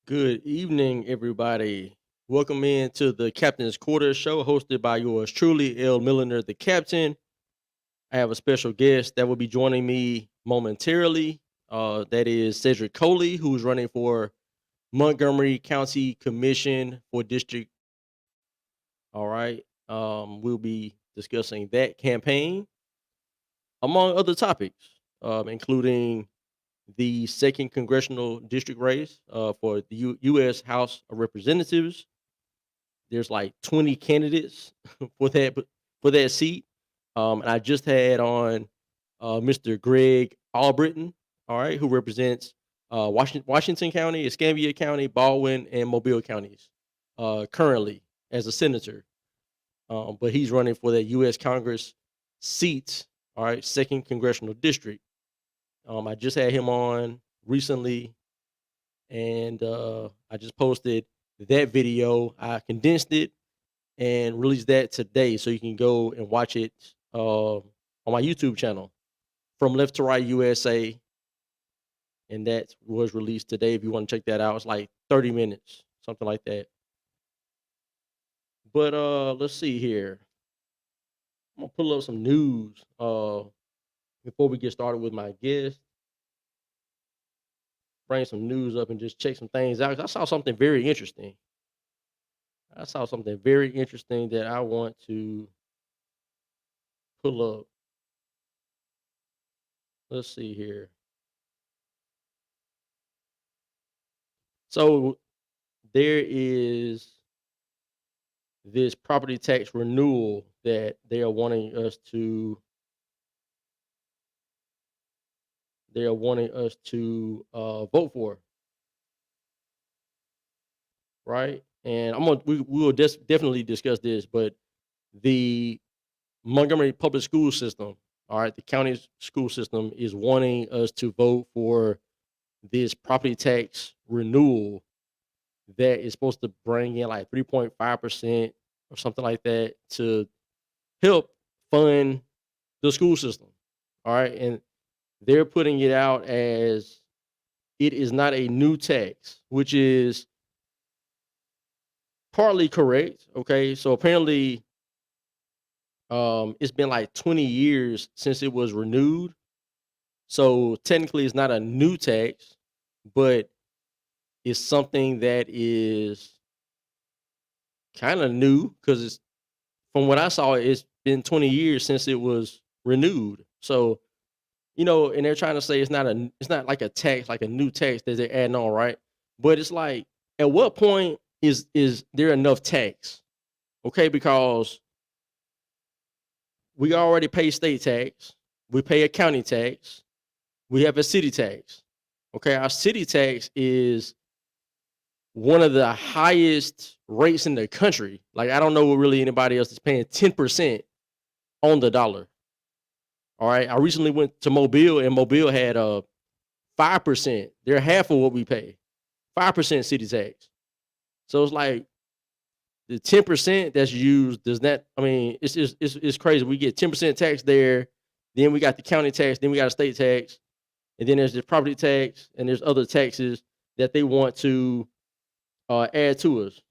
Good evening, everybody. Welcome in to the Captain's Quarters show hosted by yours truly, L. Milliner, the captain. I have a special guest that will be joining me momentarily. That is Cedric Coley, who's running for Montgomery County Commission for District. All right. We'll be discussing that campaign, among other topics, including the second congressional district race for the U.S. House of Representatives. There's like 20 candidates for that seat. And I just had on Mr. Greg Albritton, all right, who represents Washington County, Escambia County, Baldwin, and Mobile counties currently as a senator. But he's running for that U.S. Congress seat, all right, second congressional district. I just had him on recently, and I just posted that video. I condensed it and released that today, so you can go and watch it on my YouTube channel, From Left to Right USA, and that was released today. If you want to check that out, it's like 30 minutes, something like that. But let's see here. I'm gonna pull up some news before we get started with my guest. Bring some news up and just check some things out. 'Cause I saw something very interesting. That I want to pull up. Let's see here. So there is this property tax renewal that they are wanting us to vote for, right? And we will definitely discuss this, but the Montgomery public school system, all right, the county's school system is wanting us to vote for this property tax renewal that is supposed to bring in like 3.5% or something like that to help fund the school system. All right. And they're putting it out as it is not a new tax, which is partly correct. Okay. So apparently, it's been like 20 years since it was renewed. So technically, it's not a new tax, but it's something that is kind of new because it's from what I saw, it's been 20 years since it was renewed. So, and they're trying to say it's not like a tax, like a new tax that they're adding on, right? But it's like, at what point is there enough tax? Okay, because we already pay state tax, we pay a county tax, we have a city tax. Okay, our city tax is one of the highest rates in the country. Like I don't know what really anybody else is paying 10% on the dollar. All right. I recently went to Mobile and Mobile had a 5%. They're half of what we pay. 5% city tax. So it's like the 10% that's used does not, I mean, it's crazy. We get 10% tax there, then we got the county tax, then we got a state tax, and then there's the property tax, and there's other taxes that they want to add to us.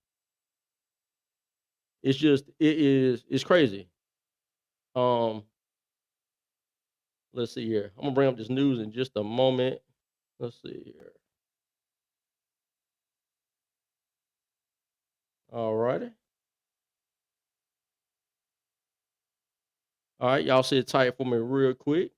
It's crazy. Um, let's see here. I'm gonna bring up this news in just a moment. Let's see here. All righty. All right, y'all sit tight for me real quick.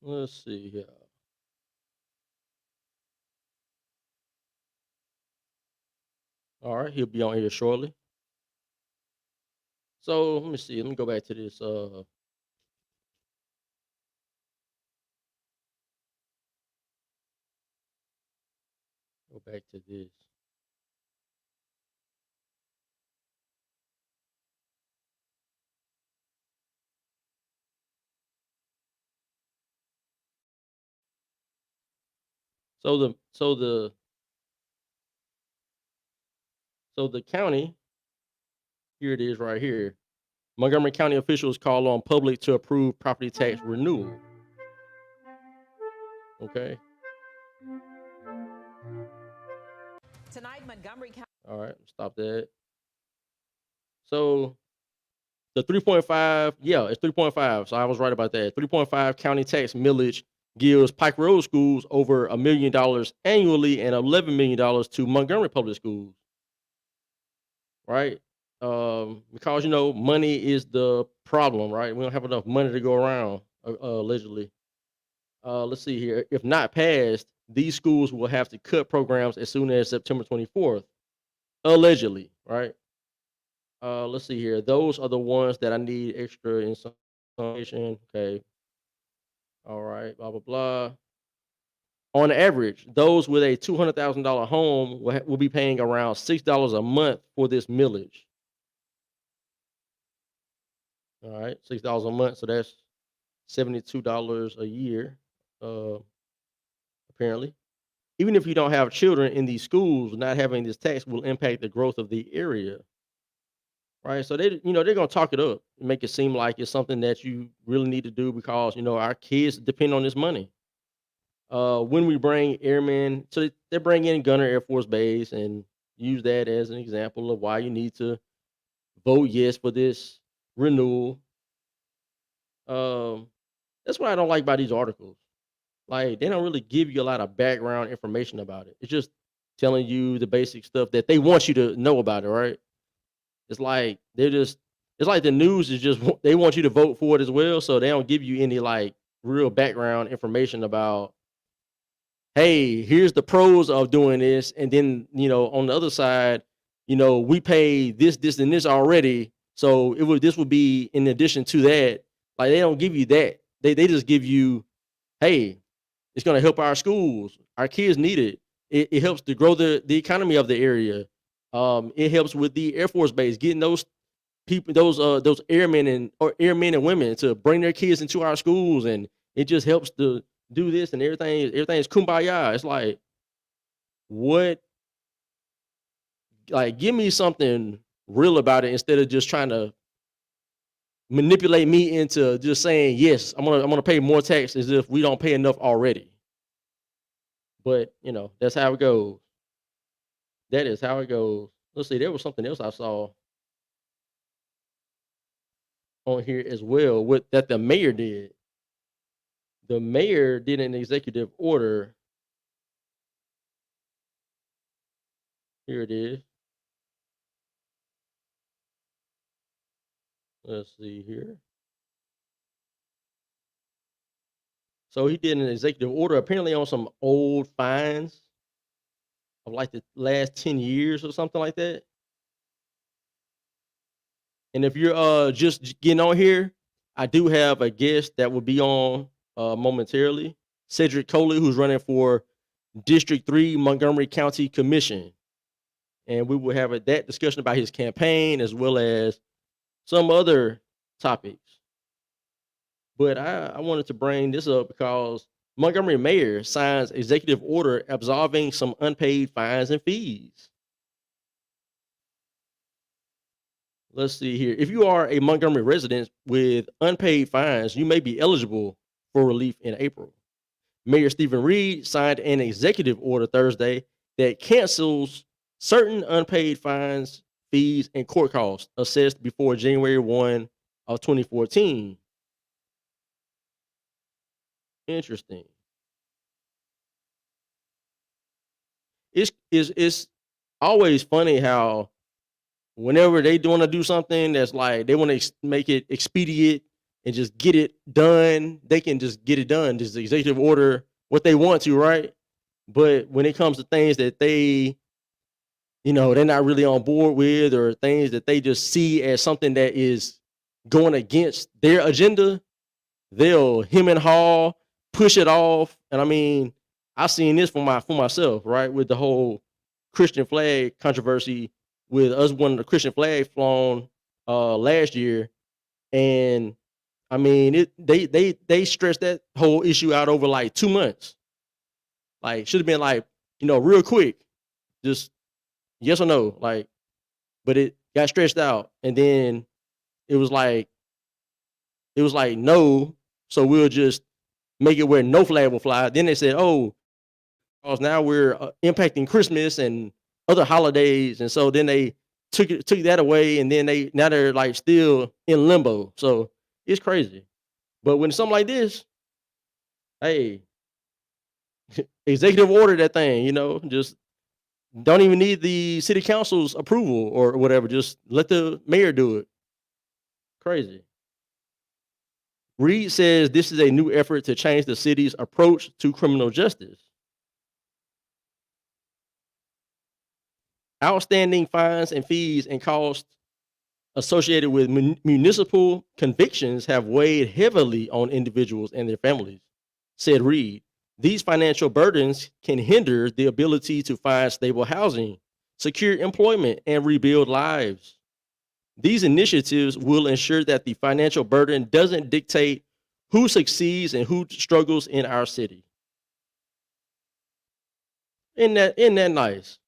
Let's see here. All right, he'll be on here shortly. So let me see. Let me go back to this. Go back to this. So the So the county, here it is right here. Montgomery County officials call on public to approve property tax renewal. Okay. Tonight, Montgomery County. All right. Stop that. So the 3.5, yeah, it's 3.5. So I was right about that. 3.5 county tax millage gives Pike Road schools over $1 million annually and $11 million to Montgomery public schools. Right? Because money is the problem, right? We don't have enough money to go around, allegedly. Let's see here. If not passed, these schools will have to cut programs as soon as September 24th, allegedly, right? Let's see here. Those are the ones that I need extra information. Okay. All right. Blah blah blah. On average, those with a $200,000 home will be paying around $6 a month for this millage. All right, $6 a month, so that's $72 a year, apparently. Even if you don't have children in these schools, not having this tax will impact the growth of the area, right? So they're gonna talk it up, and make it seem like it's something that you really need to do because our kids depend on this money. When we bring airmen, so they bring in Gunner Air Force Base and use that as an example of why you need to vote yes for this renewal. That's what I don't like about these articles. Like they don't really give you a lot of background information about it. It's just telling you the basic stuff that they want you to know about it, right? It's like it's like the news is just they want you to vote for it as well, so they don't give you any like real background information about, hey, here's the pros of doing this, and then on the other side, we pay this, and this already, so this would be in addition to that. Like they don't give you that. They just give you, hey, it's gonna help our schools. Our kids need it. It helps to grow the economy of the area. It helps with the Air Force Base, getting those people, those airmen and women to bring their kids into our schools, and it just helps to do this and everything. Everything is kumbaya. It's like, what? Like, give me something real about it instead of just trying to manipulate me into just saying yes. I'm gonna pay more tax as if we don't pay enough already. But that's how it goes. That is how it goes. Let's see. There was something else I saw on here as well that the mayor did. The mayor did an executive order. Here it is. Let's see here. So he did an executive order apparently on some old fines of like the last 10 years or something like that. And if you're just getting on here, I do have a guest that will be on momentarily. Cedric Coley, who's running for District 3 Montgomery County Commission. And we will have that discussion about his campaign as well as some other topics. But I wanted to bring this up because Montgomery mayor signs executive order absolving some unpaid fines and fees. Let's see here. If you are a Montgomery resident with unpaid fines, you may be eligible for relief in April. Mayor Stephen Reed signed an executive order Thursday that cancels certain unpaid fines, fees, and court costs assessed before January 1 of 2014. Interesting. It's always funny how whenever they want to do something that's like they want to make it expedient and just get it done, they can just get it done. Just the executive order what they want to, right? But when it comes to things that they're not really on board with, or things that they just see as something that is going against their agenda, they'll hem and haw, push it off. And I mean, I've seen this for myself, right? With the whole Christian flag controversy, with us wanting the Christian flag flown last year. And I mean, they stretched that whole issue out over like 2 months. Like, should have been like, real quick, just yes or no. Like, but it got stretched out, and then it was like no, so we'll just make it where no flag will fly. Then they said, oh, because now we're impacting Christmas and other holidays, and so then they took that away, and then now they're like still in limbo. So it's crazy. But when something like this, hey, executive order that thing, just don't even need the city council's approval or whatever. Just let the mayor do it. Crazy. Reed says this is a new effort to change the city's approach to criminal justice. Outstanding fines and fees and costs associated with municipal convictions have weighed heavily on individuals and their families, said Reed. These financial burdens can hinder the ability to find stable housing, secure employment, and rebuild lives. These initiatives will ensure that the financial burden doesn't dictate who succeeds and who struggles in our city. Isn't that nice?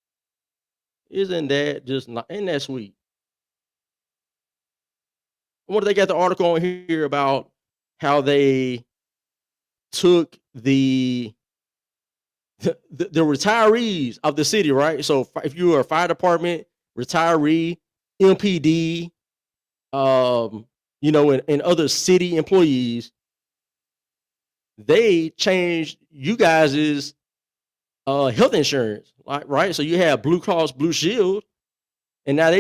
Isn't that just not? Isn't that sweet? I wonder if they got the article on here about how they took the retirees of the city, right? So if you are a fire department retiree, MPD, and other city employees, they changed you guys' health insurance, right? So you have Blue Cross Blue Shield, and now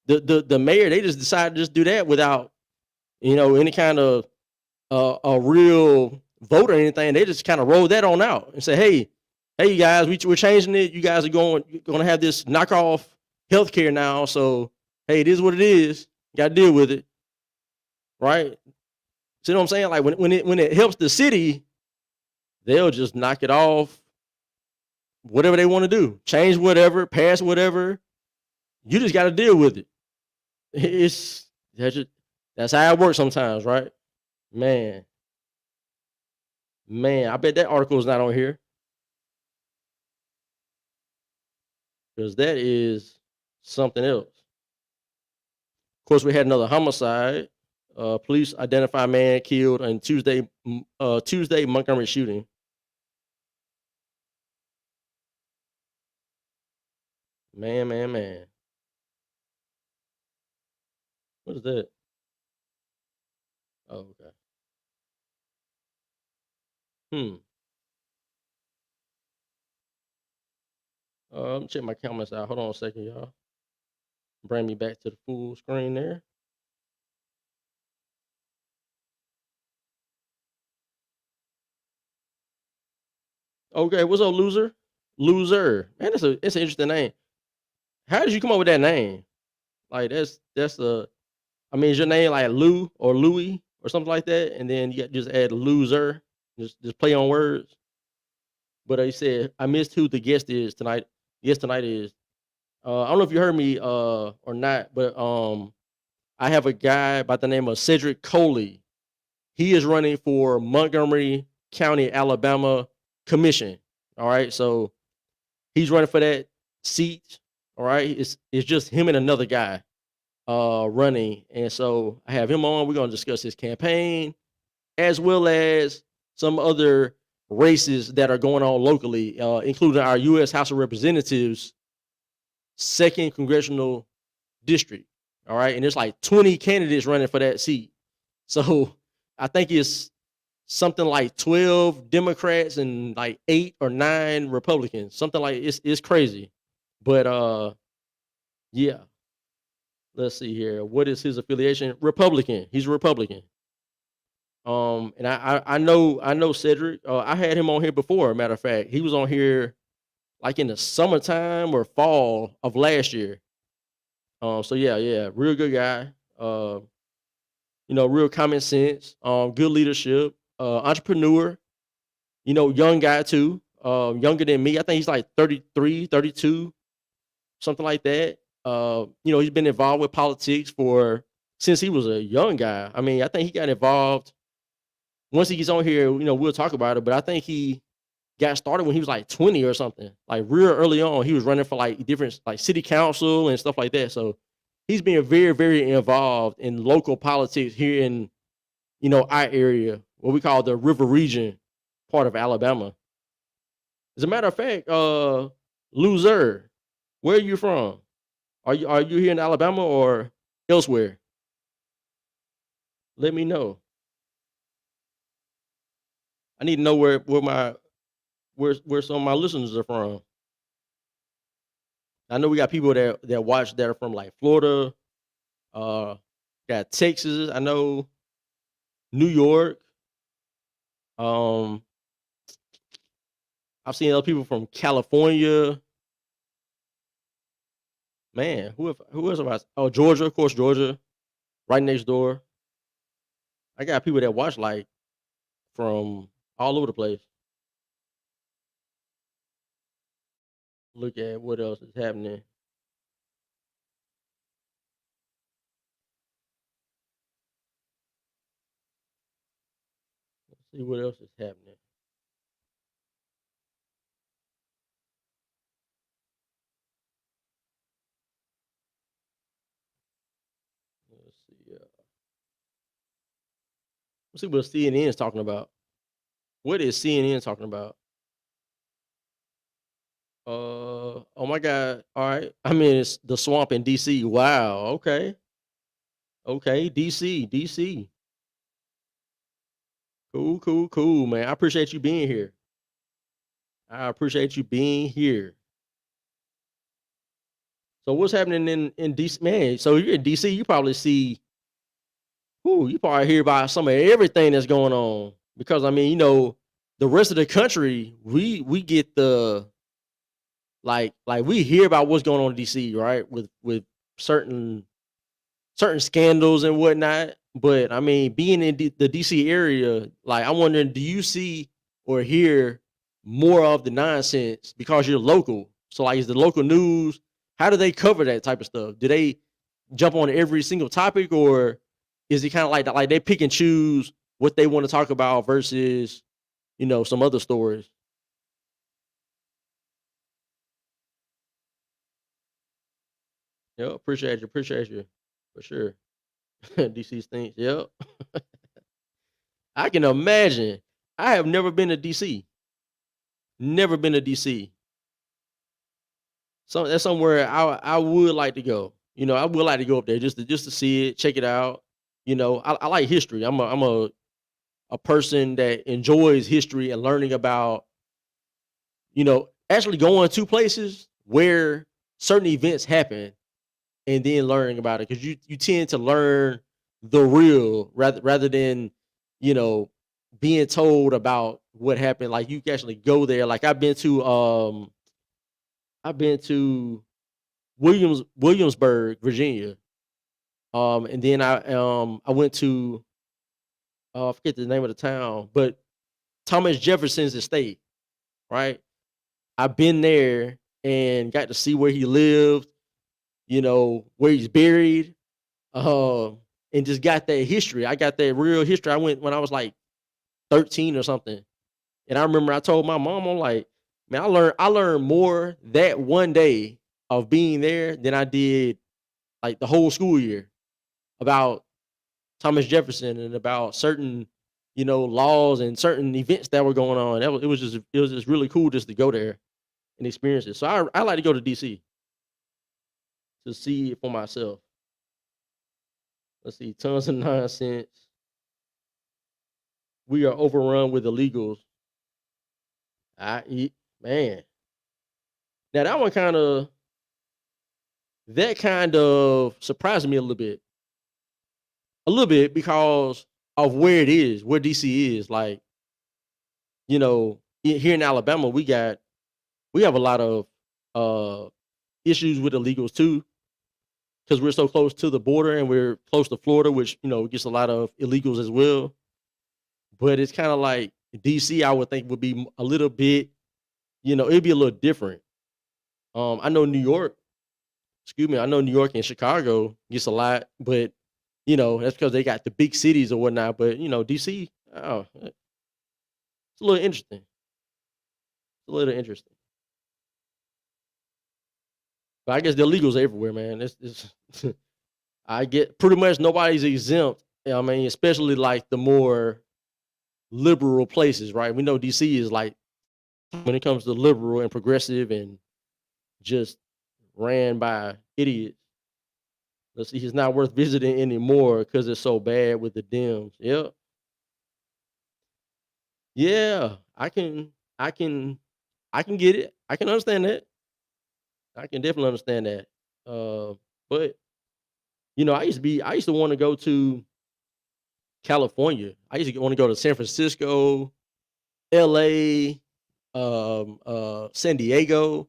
the mayor, they just decided to just do that without any kind of a real vote or anything. They just kind of rolled that on out and say, hey you guys, we're changing it. You guys are going to have this knockoff healthcare now. So hey, it is what it is. You got to deal with it, right? See what I'm saying? Like when it helps the city, they'll just knock it off. Whatever they want to do, change whatever, pass whatever. You just got to deal with it. That's how it works sometimes, right? Man, I bet that article is not on here, because that is something else. Of course, we had another homicide. Police identify man killed in Tuesday Montgomery shooting. Man. What is that? Oh, okay. Let me check my comments out. Hold on a second, y'all. Bring me back to the full screen there. Okay, what's up, loser? Loser. Man, it's an interesting name. How did you come up with that name? Like that's is your name like Lou or Louis or something like that? And then you just add loser, just play on words. But he said, I missed who the guest is tonight. Yes, tonight is. I don't know if you heard me or not, but I have a guy by the name of Cedric Coley. He is running for Montgomery County, Alabama Commission. All right, so he's running for that seat. All right, it's just him and another guy running, and so I have him on. We're going to discuss his campaign as well as some other races that are going on locally, including our U.S. House of Representatives 2nd Congressional District. All right, and there's like 20 candidates running for that seat. So I think it's something like 12 Democrats and like 8 or 9 Republicans. Something like it's crazy. But yeah. Let's see here. What is his affiliation? Republican. He's a Republican. And I know Cedric. I had him on here before. Matter of fact, he was on here like in the summertime or fall of last year. So yeah, real good guy. Real common sense. Good leadership. Entrepreneur. Young guy too. Younger than me. I think he's like 33, 32, something like that. He's been involved with politics since he was a young guy. I mean, I think he got involved. Once he gets on here, we'll talk about it. But I think he got started when he was like 20 or something. Like real early on, he was running for like different like city council and stuff like that. So he's been very, very involved in local politics here in, our area, what we call the River Region part of Alabama. As a matter of fact, Loser, where are you from? Are you here in Alabama or elsewhere? Let me know. I need to know where some of my listeners are from. I know we got people that watch that are from like Florida, uh, got Texas. I know New York. Um, I've seen other people from California. Man, who else have I? Oh, Georgia, of course, Georgia, right next door. I got people that watch like from all over the place. Look at what else is happening. Let's see what else is happening. Let's see. Let's see what CNN is talking about. What is CNN talking about? Oh my God. All right. I mean, it's the swamp in DC. Wow. Okay. Okay. DC. DC. Cool, cool, cool, man. I appreciate you being here. I appreciate you being here. So what's happening in DC, man? So you're in DC, you probably see, you probably hear about some of everything that's going on because I mean, the rest of the country, we get the like we hear about what's going on in DC, right? With certain scandals and whatnot. But I mean, being in the DC area, like I'm wondering, do you see or hear more of the nonsense because you're local? So like, is the local news? How do they cover that type of stuff? Do they jump on every single topic, or is it kind of like that? Like they pick and choose what they want to talk about versus, some other stories. Yeah, appreciate you for sure. DC stinks. Yep. I can imagine. I have never been to DC. Never been to DC. So that's somewhere I would like to go. I would like to go up there just to see it, check it out. I like history. I'm a person that enjoys history and learning about, actually going to places where certain events happen and then learning about it because you tend to learn the real rather than you know being told about what happened. Like you can actually go there. Like I've been to Williamsburg, Virginia. And then I went to I forget the name of the town, but Thomas Jefferson's estate, right? I've been there and got to see where he lived, where he's buried, and just got that history. I got that real history. I went when I was like 13 or something. And I remember I told my mom, I'm like, man, I learned more that one day of being there than I did like the whole school year about Thomas Jefferson and about certain, laws and certain events that were going on. It was just really cool just to go there and experience it. So I like to go to DC to see it for myself. Let's see, tons of nonsense. We are overrun with illegals. Man. Now that kind of surprised me a little bit because of where it is, where DC is. Like, here in Alabama, we have a lot of uh issues with illegals too, because we're so close to the border and we're close to Florida, which gets a lot of illegals as well. But it's kind of like DC, I would think would be a little bit, it'd be a little different. I know New York, excuse me, I know New York and Chicago gets a lot, but that's because they got the big cities or whatnot. But DC, oh, it's a little interesting. a little interesting. But I guess the illegals everywhere, man. It's I get pretty much nobody's exempt. I mean, especially like the more liberal places, right? We know DC is like when it comes to liberal and progressive and just ran by idiots. Let's see, he's not worth visiting anymore because it's so bad with the Dems. Yep. Yeah, I can, I can get it. I can understand that. I can definitely understand that. But I used to want to go to California. I used to want to go to San Francisco, LA, San Diego.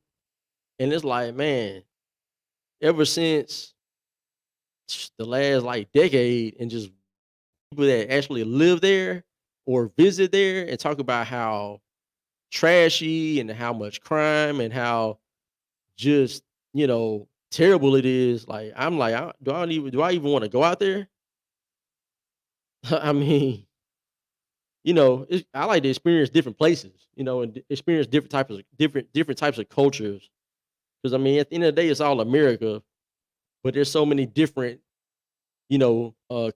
And it's like, man, ever since the last like decade and just people that actually live there or visit there and talk about how trashy and how much crime and how just, terrible it is. Like, I'm like, do I even want to go out there? I mean, I like to experience different places, and experience different types of cultures. Because I mean, at the end of the day, it's all America, but there's so many different,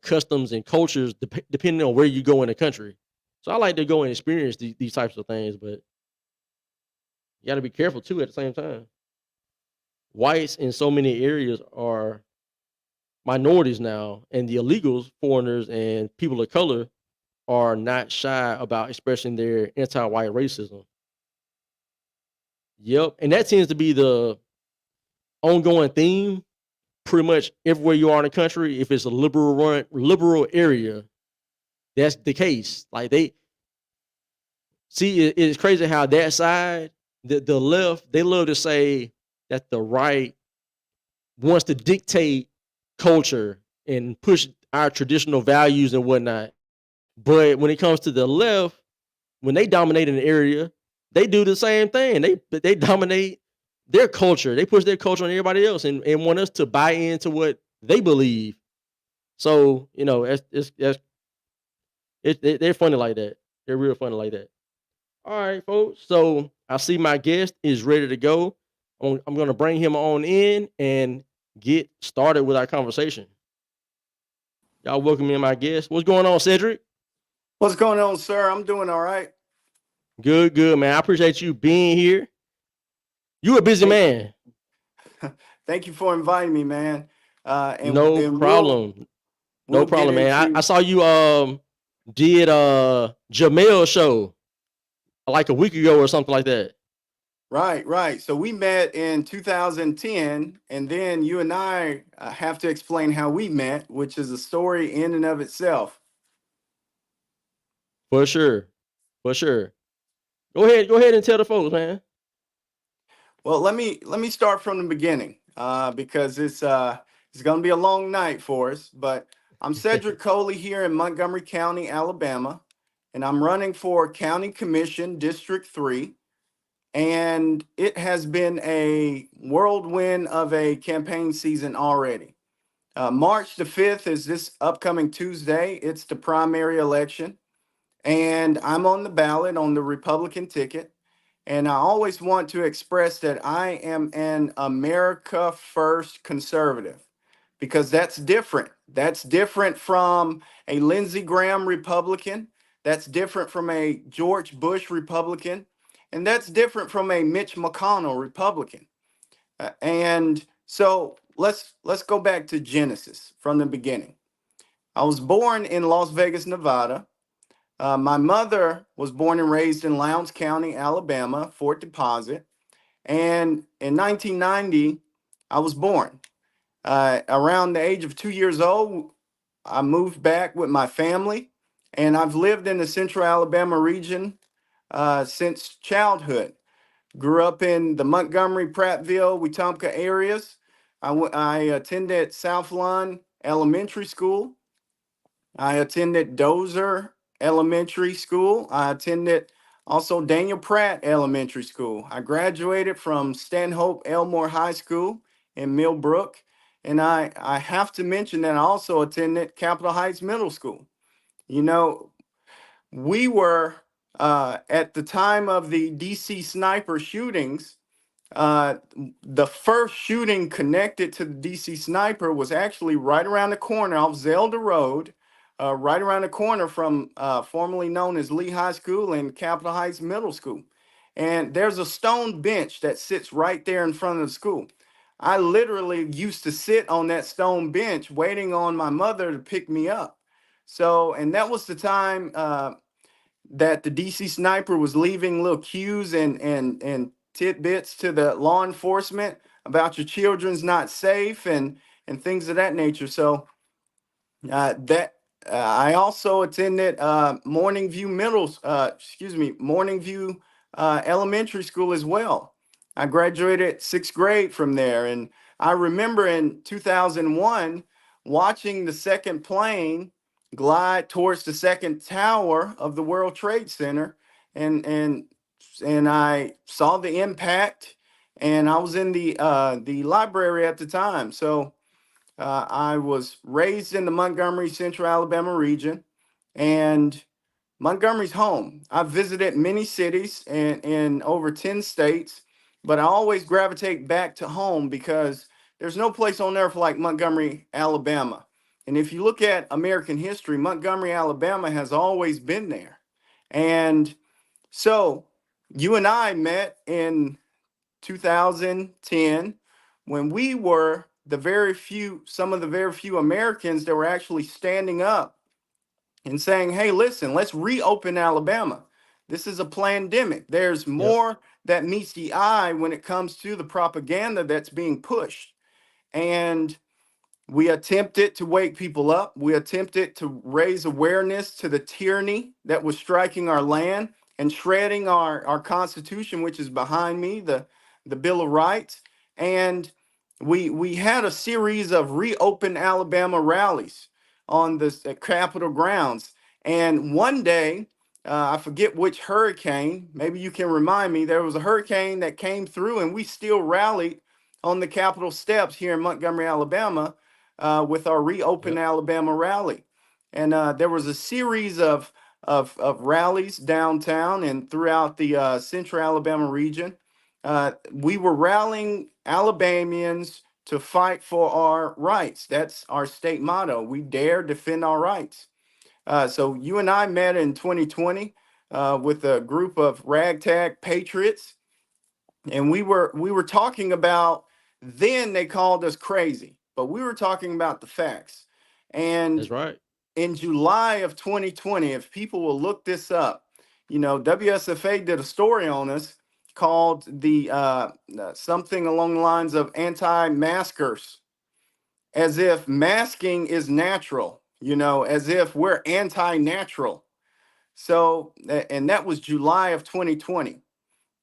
customs and cultures depending on where you go in the country. So I like to go and experience these types of things, but you got to be careful too at the same time. Whites in so many areas are minorities now, and the illegals, foreigners, and people of color are not shy about expressing their anti-white racism. Yep, and that tends to be the ongoing theme pretty much everywhere you are in the country. If it's a liberal area, that's the case. Like they see, it's crazy how that side, the left, they love to say that the right wants to dictate culture and push our traditional values and whatnot. But when it comes to the left, when they dominate an area, they do the same thing. They dominate their culture. They push their culture on everybody else and want us to buy into what they believe. So they're funny like that. They're real funny like that. All right, folks. So I see my guest is ready to go. I'm going to bring him on in and get started with our conversation. Y'all welcome me and my guest. What's going on, Cedric? What's going on, sir? I'm doing all right. Good, man. I appreciate you being here. You a busy man. Thank you for inviting me, man. No problem. No problem, man. I saw you did Jamel show like a week ago or something like that. Right. So we met in 2010, and then you and I have to explain how we met, which is a story in and of itself. For sure. Go ahead and tell the folks, man. Well, let me start from the beginning because it's going to be a long night for us. But I'm Cedric Coley here in Montgomery County, Alabama, and I'm running for County Commission District 3. And it has been a whirlwind of a campaign season already. March the 5th is this upcoming Tuesday. It's the primary election. And I'm on the ballot on the Republican ticket. And I always want to express that I am an America First conservative because that's different. That's different from a Lindsey Graham Republican. That's different from a George Bush Republican. And that's different from a Mitch McConnell Republican. And so let's go back to Genesis from the beginning. I was born in Las Vegas, Nevada. My mother was born and raised in Lowndes County, Alabama, Fort Deposit. And in 1990, I was born. Around the age of 2 years old, I moved back with my family, and I've lived in the Central Alabama region since childhood. Grew up in the Montgomery, Prattville, Wetumpka areas. I attended South Lawn Elementary School. I attended Dozer Elementary School. I attended also Daniel Pratt Elementary School. I graduated from Stanhope Elmore High School in Millbrook. And I have to mention that I also attended Capitol Heights Middle School. We were at the time of the DC sniper shootings, uh, the first shooting connected to the DC sniper was actually right around the corner off Zelda Road, right around the corner from formerly known as Lee High School and Capitol Heights Middle School. And there's a stone bench that sits right there in front of the school. I literally used to sit on that stone bench waiting on my mother to pick me up. So, and that was the time that the DC sniper was leaving little cues and tidbits to the law enforcement about your children's not safe and things of that nature. So that I also attended Morning View Morning View Elementary School as well. I graduated 6th grade from there, and I remember in 2001 watching the second plane glide towards the second tower of the World Trade Center, and and and I saw the impact, and I was in the library at the time. So I was raised in the Montgomery, Central Alabama region, and Montgomery's home. I've visited many cities and in over 10 states, but I always gravitate back to home because there's no place on earth like Montgomery, Alabama. And if you look at American history, Montgomery, Alabama has always been there. And so you and I met in 2010 when we were some of the very few Americans that were actually standing up and saying, hey, listen, let's reopen Alabama. This is a pandemic. There's Yep. more that meets the eye when it comes to the propaganda that's being pushed. And we attempted to wake people up. We attempted to raise awareness to the tyranny that was striking our land and shredding our Constitution, which is behind me, the Bill of Rights. And we had a series of Reopen Alabama rallies on the Capitol grounds. And one day, I forget which hurricane, maybe you can remind me, there was a hurricane that came through and we still rallied on the Capitol steps here in Montgomery, Alabama, with our Reopen Yep. Alabama rally. And there was a series of rallies downtown and throughout the Central Alabama region. We were rallying Alabamians to fight for our rights. That's our state motto. We dare defend our rights. So you and I met in 2020 with a group of ragtag patriots, and we were talking about, then they called us crazy, but we were talking about the facts. That's And right. in July of 2020, if people will look this up, WSFA did a story on us called the something along the lines of anti-maskers, as if masking is natural, as if we're anti-natural. So, and that was July of 2020.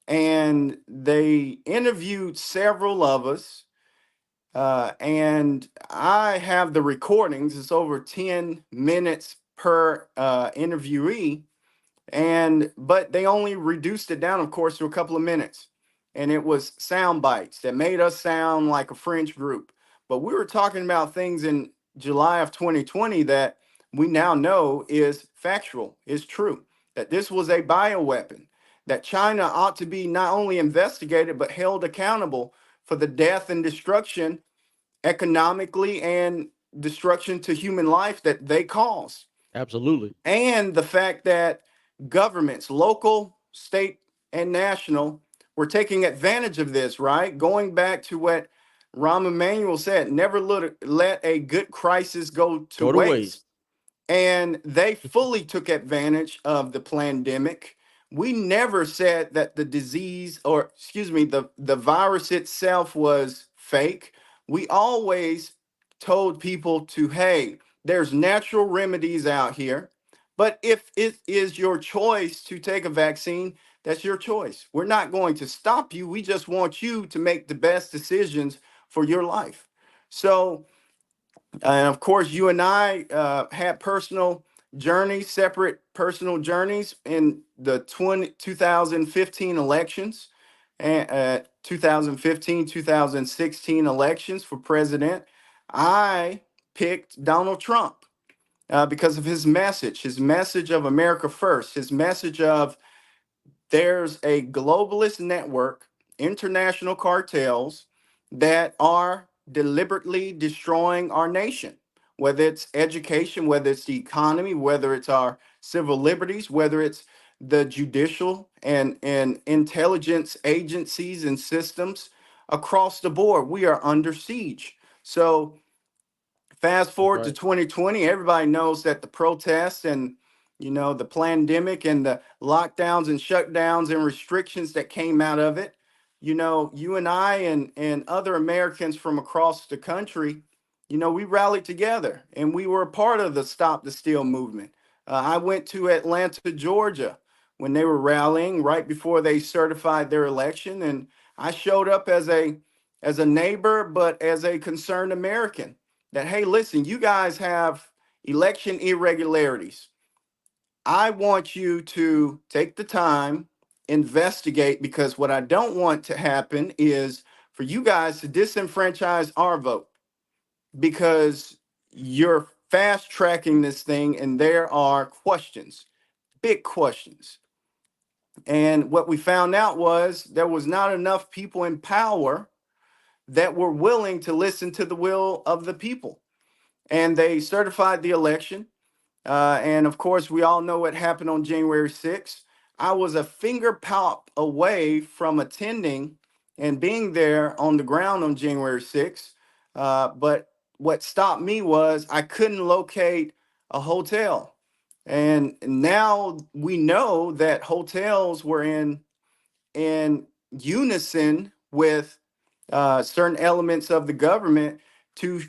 And they interviewed several of us. And I have the recordings. It's over 10 minutes per interviewee. But they only reduced it down, of course, to a couple of minutes. And it was sound bites that made us sound like a French group. But we were talking about things in July of 2020 that we now know is factual, is true, that this was a bioweapon, that China ought to be not only investigated, but held accountable for the death and destruction economically and destruction to human life that they caused. Absolutely. And the fact that governments, local, state, and national, were taking advantage of this, right? Going back to what Rahm Emanuel said, never let a good crisis go to Go to waste. waste. And they fully took advantage of the pandemic. We never said that the disease, or excuse me, the virus itself was fake. We always told people to, hey, there's natural remedies out here. But if it is your choice to take a vaccine, that's your choice. We're not going to stop you. We just want you to make the best decisions for your life. So, and of course, you and I had personal journeys, separate personal journeys in the 2015 elections, and 2015, 2016 elections for president. I picked Donald Trump. because of his message of America first, his message of there's a globalist network, international cartels that are deliberately destroying our nation, whether it's education, whether it's the economy, whether it's our civil liberties, whether it's the judicial and intelligence agencies and systems across the board. We are under siege. So fast That's forward to right. 2020, everybody knows that the protests and the pandemic and the lockdowns and shutdowns and restrictions that came out of it, you and I and other Americans from across the country, we rallied together and we were a part of the Stop the Steal movement. I went to Atlanta, Georgia when they were rallying right before they certified their election, and I showed up as a neighbor, but as a concerned American that, hey, listen, you guys have election irregularities. I want you to take the time, investigate, because what I don't want to happen is for you guys to disenfranchise our vote because you're fast tracking this thing and there are questions, big questions. And what we found out was there was not enough people in power that were willing to listen to the will of the people. And they certified the election. And of course, we all know what happened on January 6th. I was a finger pop away from attending and being there on the ground on January 6th. But what stopped me was I couldn't locate a hotel. And now we know that hotels were in unison with certain elements of the government to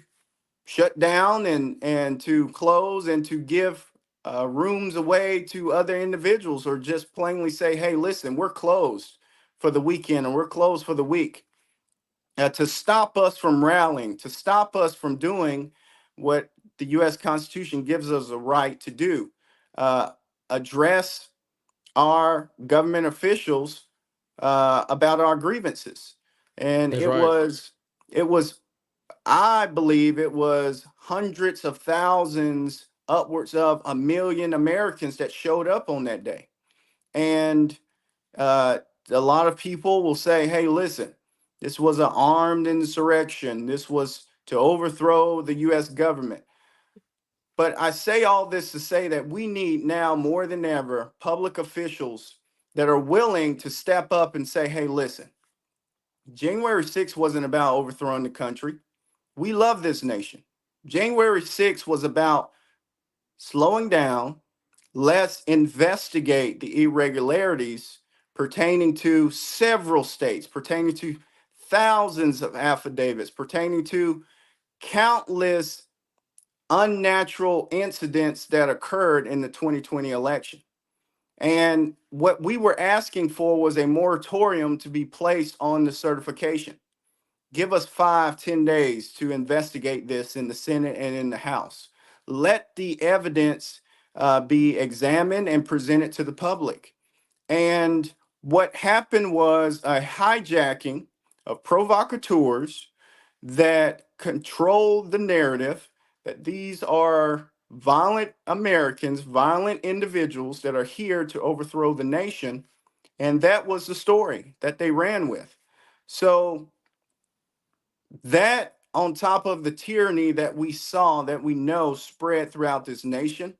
shut down and to close and to give rooms away to other individuals, or just plainly say, hey, listen, we're closed for the weekend or we're closed for the week, to stop us from rallying, to stop us from doing what the U.S. Constitution gives us a right to do, address our government officials about our grievances. And That's it right. was, it was I believe it was hundreds of thousands, upwards of 1 million Americans that showed up on that day. And uh, a lot of people will say, hey, listen, this was an armed insurrection. This was to overthrow the U.S. government. But I say all this to say that we need now more than ever public officials that are willing to step up and say, hey, listen, January 6th wasn't about overthrowing the country. We love this nation. January 6th was about slowing down. Let's investigate the irregularities pertaining to several states, pertaining to thousands of affidavits, pertaining to countless unnatural incidents that occurred in the 2020 election. And what we were asking for was a moratorium to be placed on the certification. Give us 5, 10 days to investigate this in the Senate and in the House. Let the evidence be examined and presented to the public. And what happened was a hijacking of provocateurs that controlled the narrative that these are violent Americans, violent individuals that are here to overthrow the nation. And that was the story that they ran with. So that, on top of the tyranny that we saw, that we know spread throughout this nation,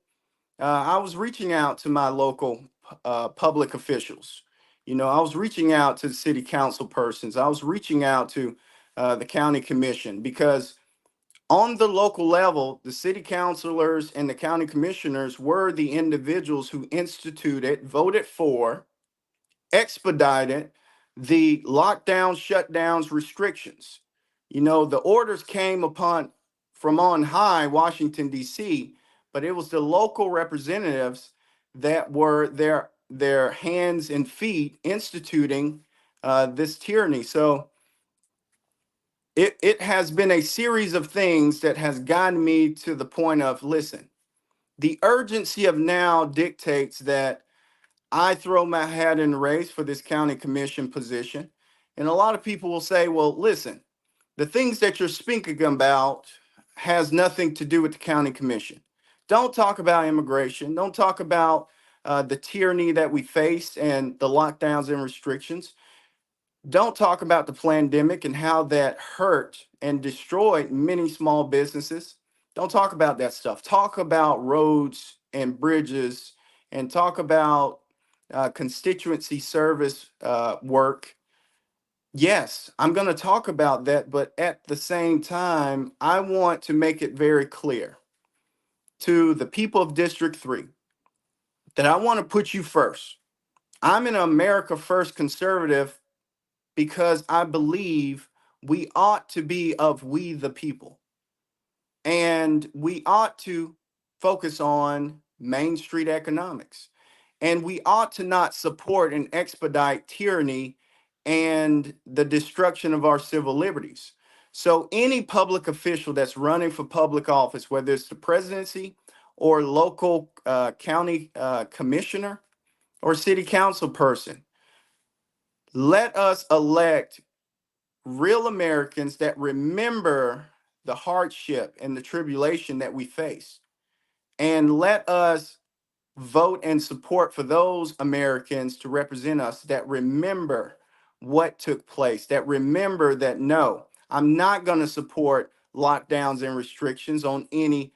I was reaching out to my local public officials. I was reaching out to the city council persons. I was reaching out to the county commission, because on the local level, the city councilors and the county commissioners were the individuals who instituted, voted for, expedited the lockdowns, shutdowns, restrictions. The orders came upon from on high, Washington, D.C., but it was the local representatives that were their hands and feet instituting this tyranny. So it has been a series of things that has gotten me to the point of, listen, the urgency of now dictates that I throw my hat in the race for this county commission position. And a lot of people will say, well, listen, the things that you're speaking about has nothing to do with the county commission. Don't talk about immigration. Don't talk about the tyranny that we face and the lockdowns and restrictions. Don't talk about the pandemic and how that hurt and destroyed many small businesses. Don't talk about that stuff. Talk about roads and bridges and talk about constituency service work. Yes, I'm going to talk about that, but at the same time, I want to make it very clear to the people of District 3 that I want to put you first. I'm an America First conservative because I believe we ought to be of we the people. And we ought to focus on Main Street economics. And we ought to not support and expedite tyranny and the destruction of our civil liberties. So any public official that's running for public office, whether it's the presidency or local county commissioner or city council person, let us elect real Americans that remember the hardship and the tribulation that we face. And let us vote and support for those Americans to represent us that remember what took place, that remember that no, I'm not going to support lockdowns and restrictions on any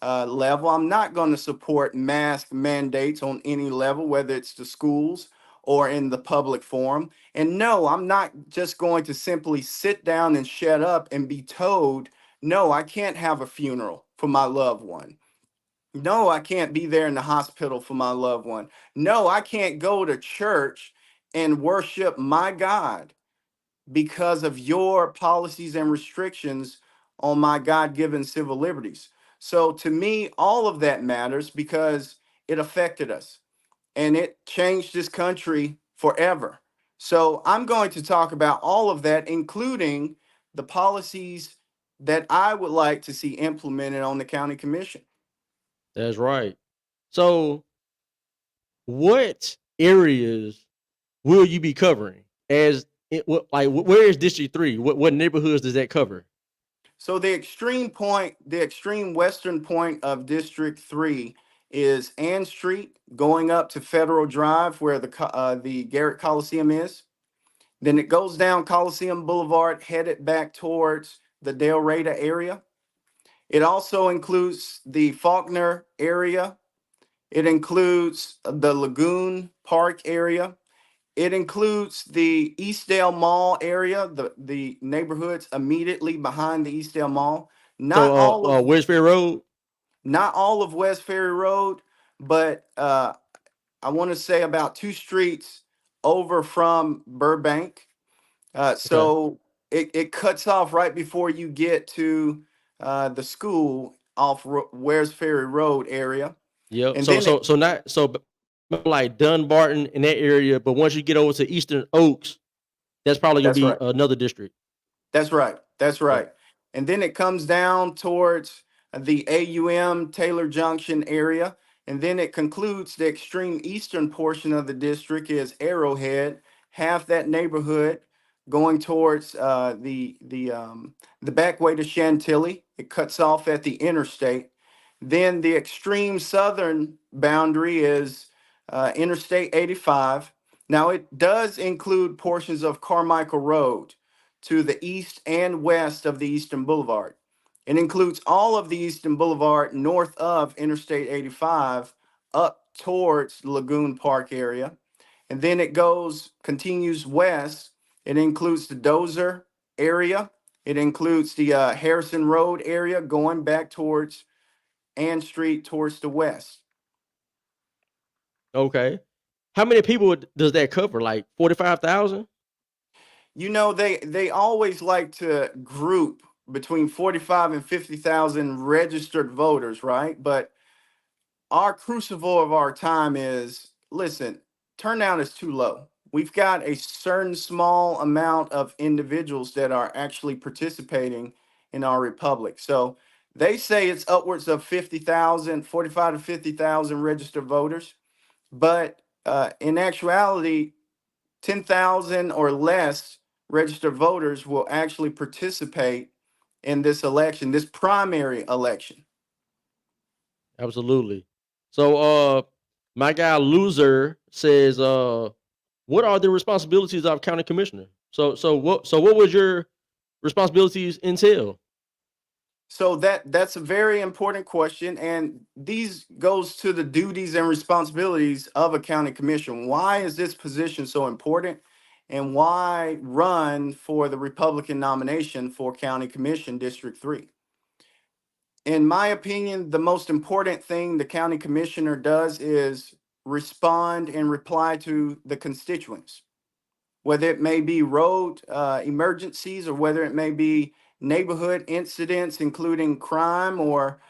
level. I'm not going to support mask mandates on any level, whether it's the schools or in the public forum. And no, I'm not just going to simply sit down and shut up and be told, no, I can't have a funeral for my loved one. No, I can't be there in the hospital for my loved one. No, I can't go to church and worship my God because of your policies and restrictions on my God-given civil liberties. So to me, all of that matters because it affected us and it changed this country forever. So I'm going to talk about all of that, including the policies that I would like to see implemented on the county commission. That's right. So, what areas will you be covering? Where is District 3? What neighborhoods does that cover? So the extreme western point of District 3 is Ann Street going up to Federal Drive where the Garrett Coliseum is. Then it goes down Coliseum Boulevard, headed back towards the Del Reyta area. It also includes the Faulkner area. It includes the Lagoon Park area. It includes the Eastdale Mall area, the neighborhoods immediately behind the Eastdale Mall. Not So, all of West Fair Road. not all of West Ferry Road, but I want to say about 2 streets over from Burbank. Okay. So it cuts off right before you get to the school off West Ferry Road area. Yep. And So, then so, so not so like Dunbarton in that area, but once you get over to Eastern Oaks, that's probably gonna that's be right. another district. That's right. That's Yep. right. And then it comes down towards the AUM Taylor Junction area. And then it concludes the extreme eastern portion of the district is Arrowhead, half that neighborhood going towards the back way to Chantilly. It cuts off at the interstate. Then the extreme southern boundary is Interstate 85. Now it does include portions of Carmichael Road to the east and west of the Eastern Boulevard. It includes all of the Eastern Boulevard north of Interstate 85 up towards Lagoon Park area. And then it continues west. It includes the Dozer area. It includes the Harrison Road area going back towards Ann Street towards the west. Okay. How many people does that cover? Like 45,000? You know, they always like to group between 45 and 50,000 registered voters, right? But our crucible of our time is, listen, turnout is too low. We've got a certain small amount of individuals that are actually participating in our republic. So they say it's upwards of 50,000, 45 to 50,000 registered voters. But in actuality, 10,000 or less registered voters will actually participate in this election, this primary election. Absolutely. So, my guy Loser says, what are the responsibilities of county commissioner? So what would your responsibilities entail? So that's a very important question, and these goes to the duties and responsibilities of a county commission. Why is this position so important, and why run for the Republican nomination for County Commission District 3? In my opinion, the most important thing the county commissioner does is respond and reply to the constituents, whether it may be road emergencies or whether it may be neighborhood incidents, including crime or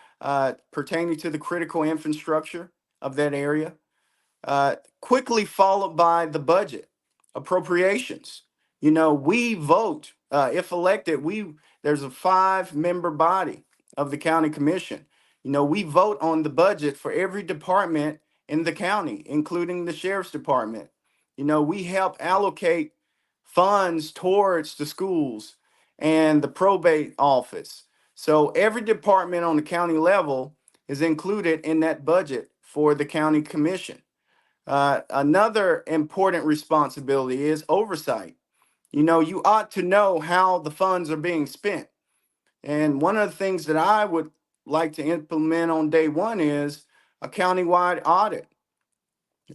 pertaining to the critical infrastructure of that area. Quickly followed by the budget appropriations. You know, we vote if elected. There's a 5-member body of the county commission. You know, we vote on the budget for every department in the county, including the sheriff's department. You know, we help allocate funds towards the schools and the probate office. So every department on the county level is included in that budget for the county commission. Another important responsibility is oversight. You know, you ought to know how the funds are being spent. And one of the things that I would like to implement on day one is a countywide audit.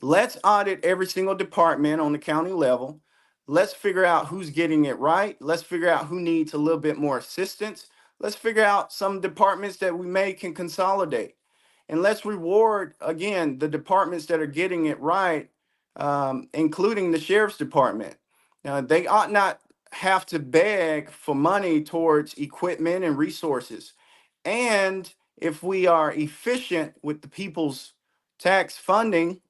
Let's audit every single department on the county level. Let's figure out who's getting it right. Let's figure out who needs a little bit more assistance. Let's figure out some departments that we may can consolidate. And let's reward, again, the departments that are getting it right, including the sheriff's department. They ought not have to beg for money towards equipment and resources. And if we are efficient with the people's tax funding,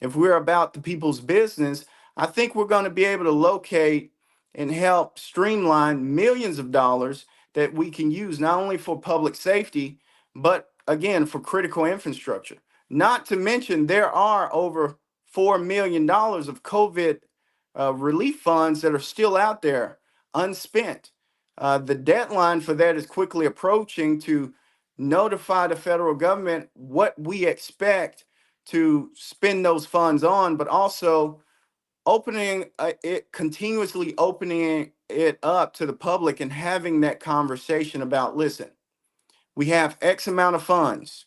if we're about the people's business, I think we're going to be able to locate and help streamline millions of dollars that we can use not only for public safety, but again, for critical infrastructure. Not to mention, there are over $4 million of COVID relief funds that are still out there unspent. The deadline for that is quickly approaching to notify the federal government what we expect to spend those funds on, but also continuously opening it up to the public and having that conversation about, listen, we have X amount of funds.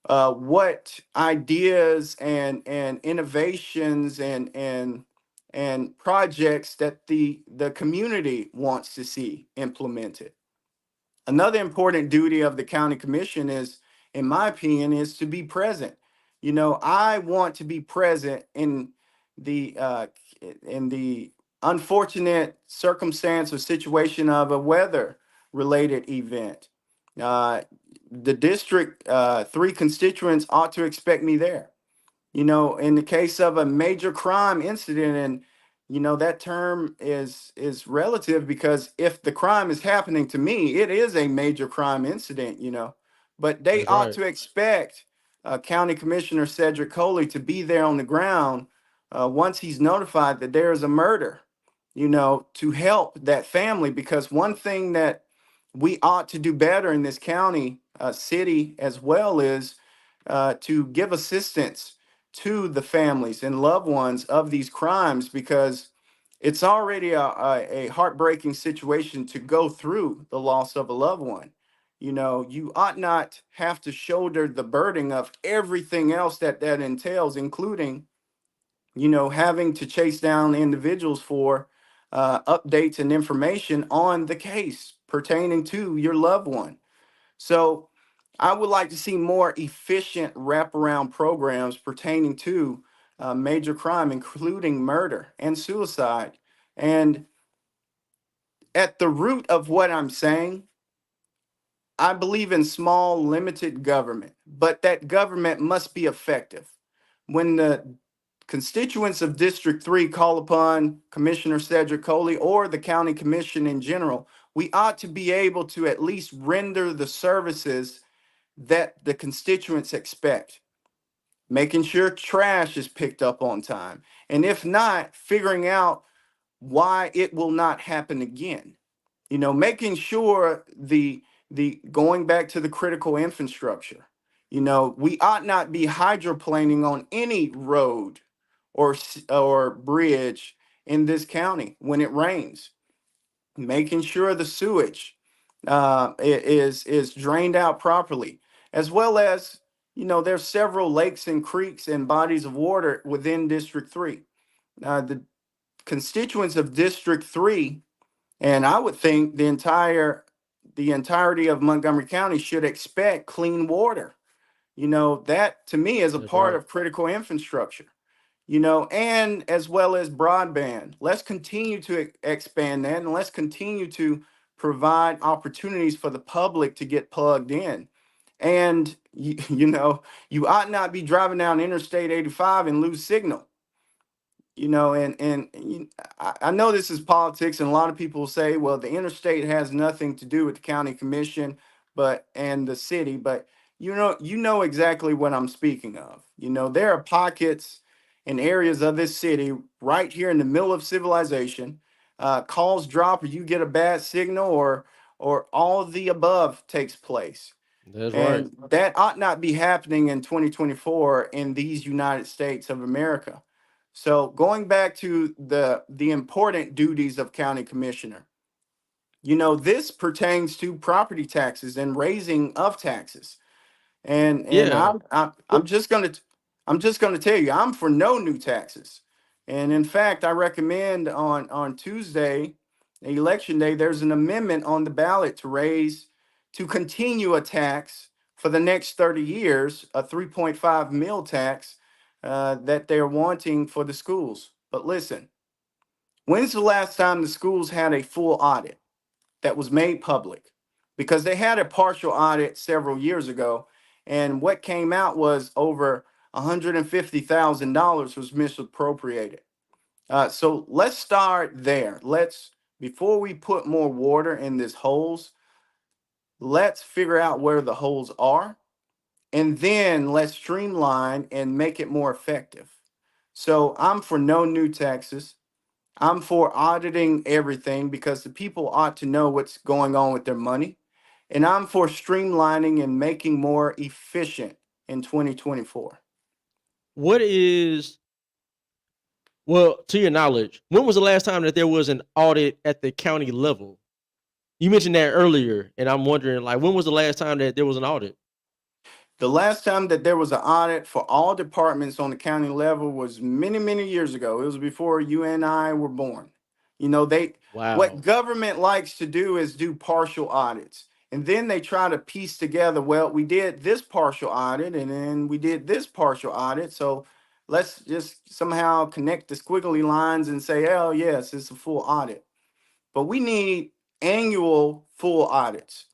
What ideas and innovations and projects that the community wants to see implemented. Another important duty of the county commission is, in my opinion, is to be present. You know, I want to be present the uh, in the unfortunate circumstance or situation of a weather related event. Uh, the district 3 constituents ought to expect me there. You know, in the case of a major crime incident, and you know that term is relative, because if the crime is happening to me, it is a major crime incident, you know. But they That's ought right. to expect County Commissioner Cedric Coley to be there on the ground once he's notified that there is a murder, you know, to help that family. Because one thing that we ought to do better in this county, city as well, is to give assistance to the families and loved ones of these crimes, because it's already a heartbreaking situation to go through the loss of a loved one. You know, you ought not have to shoulder the burden of everything else that entails, including, you know, having to chase down individuals for updates and information on the case pertaining to your loved one. So I would like to see more efficient wraparound programs pertaining to major crime, including murder and suicide. And at the root of what I'm saying, I believe in small, limited government, but that government must be effective. When the constituents of District 3 call upon Commissioner Cedric Coley or the county commission in general, we ought to be able to at least render the services that the constituents expect, making sure trash is picked up on time. And if not, figuring out why it will not happen again. You know, making sure the going back to the critical infrastructure, We ought not be hydroplaning on any road or bridge in this county when it rains. Making sure the sewage is drained out properly, as well as there's several lakes and creeks and bodies of water within District 3. The constituents of District 3, and I would think the entirety of Montgomery County should expect clean water. That to me is a That's part right. of critical infrastructure, and as well as broadband. Let's continue to expand that, and let's continue to provide opportunities for the public to get plugged in. And you ought not be driving down Interstate 85 and lose signal. I know this is politics, and a lot of people say, well, the interstate has nothing to do with the county commission, and the city, but you know exactly what I'm speaking of. There are pockets and areas of this city right here in the middle of civilization. Calls drop, or you get a bad signal, or all of the above takes place. That's right. And that ought not be happening in 2024 in these United States of America. So going back to the important duties of county commissioner, this pertains to property taxes and raising of taxes. And Yeah. I'm just gonna tell you, I'm for no new taxes. And in fact, I recommend on Tuesday, election day, there's an amendment on the ballot to continue a tax for the next 30 years, a 3.5 mil tax that they're wanting for the schools. But listen, when's the last time the schools had a full audit that was made public? Because they had a partial audit several years ago, and what came out was over $150,000 was misappropriated. So let's start there. Before we put more water in these holes, let's figure out where the holes are, and then let's streamline and make it more effective. So I'm for no new taxes. I'm for auditing everything because the people ought to know what's going on with their money. And I'm for streamlining and making more efficient in 2024. What is Well, to your knowledge, when was the last time that there was an audit at the county level? You mentioned that earlier, and I'm wondering, like, when was the last time that there was an audit? The last time that there was an audit for all departments on the county level was many, many years ago. It was before you and I were born. What Wow. government likes to do is do partial audits. And then they try to piece together, well, we did this partial audit and then we did this partial audit. So let's just somehow connect the squiggly lines and say, oh, yes, it's a full audit. But we need annual full audits.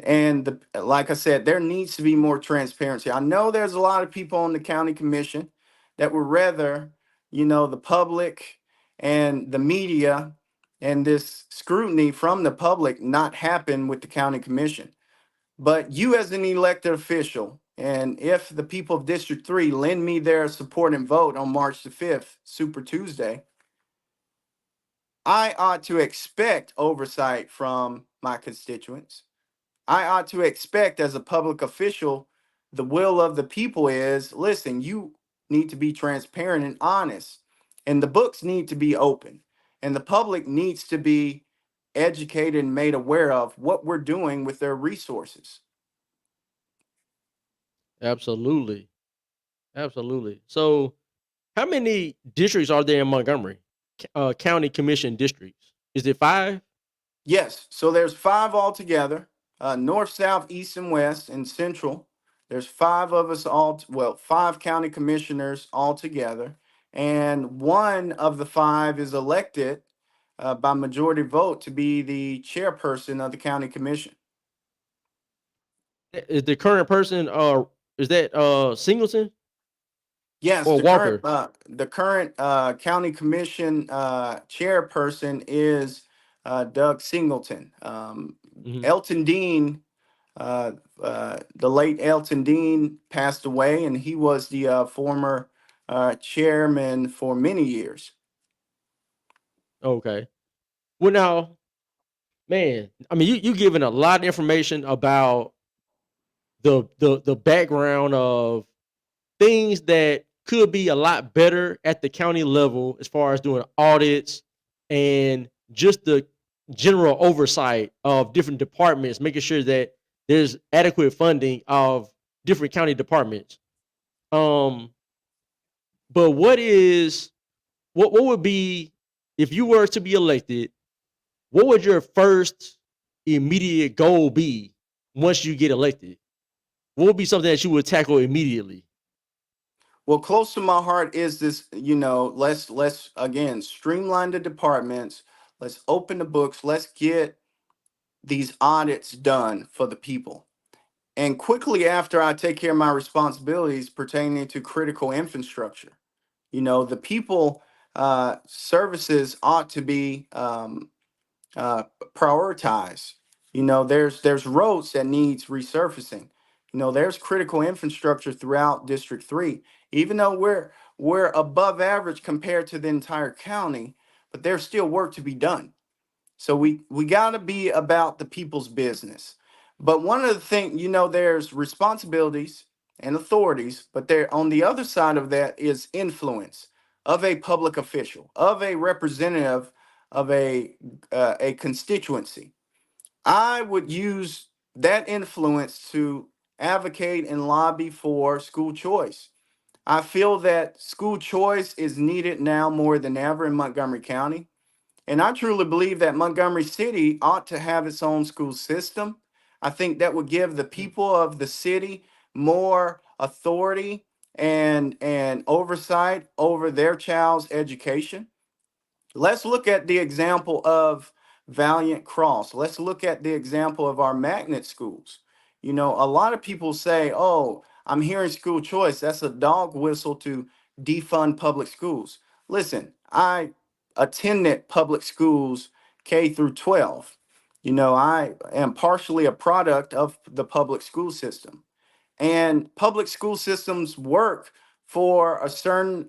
And like I said, there needs to be more transparency. I know there's a lot of people on the county commission that would rather, the public and the media and this scrutiny from the public not happen with the county commission. But you as an elected official, and if the people of District 3 lend me their support and vote on March the 5th, Super Tuesday, I ought to expect oversight from my constituents. I ought to expect as a public official, the will of the people is, listen, you need to be transparent and honest, and the books need to be open, and the public needs to be educated and made aware of what we're doing with their resources. Absolutely. Absolutely. So, how many districts are there in Montgomery? County commission districts. Is it 5? Yes, so there's 5 altogether, north, south, east, and west, and central. There's 5 of us well, 5 county commissioners altogether, and one of the 5 is elected by majority vote to be the chairperson of the county commission. Is the current person, is that Singleton Yes, or Walker? the current county commission chairperson is Doug Singleton. Mhm. Elton Dean, the late Elton Dean passed away, and he was the former chairman for many years. Okay. Well, now, man, I mean, you giving a lot of information about the background of things that could be a lot better at the county level as far as doing audits and just the general oversight of different departments, making sure that there's adequate funding of different county departments. Um, but what would be, if you were to be elected, what would your first immediate goal be once you get elected? What would be something that you would tackle immediately? Well, close to my heart is this, let's again streamline the departments. Let's open the books. Let's get these audits done for the people. And quickly after I take care of my responsibilities pertaining to critical infrastructure, the people services ought to be uh, prioritized. There's roads that needs resurfacing. There's critical infrastructure throughout District 3. Even though we're above average compared to the entire county, but there's still work to be done. So we got to be about the people's business. But one of the things, there's responsibilities and authorities, but there on the other side of that is influence of a public official, of a representative of a constituency. I would use that influence to advocate and lobby for school choice. I feel that school choice is needed now more than ever in Montgomery County. And I truly believe that Montgomery City ought to have its own school system. I think that would give the people of the city more authority and oversight over their child's education. Let's look at the example of Valiant Cross. Let's look at the example of our magnet schools. A lot of people say, oh, I'm hearing school choice. That's a dog whistle to defund public schools. Listen, I attended public schools K through 12. I am partially a product of the public school system. And public school systems work for a certain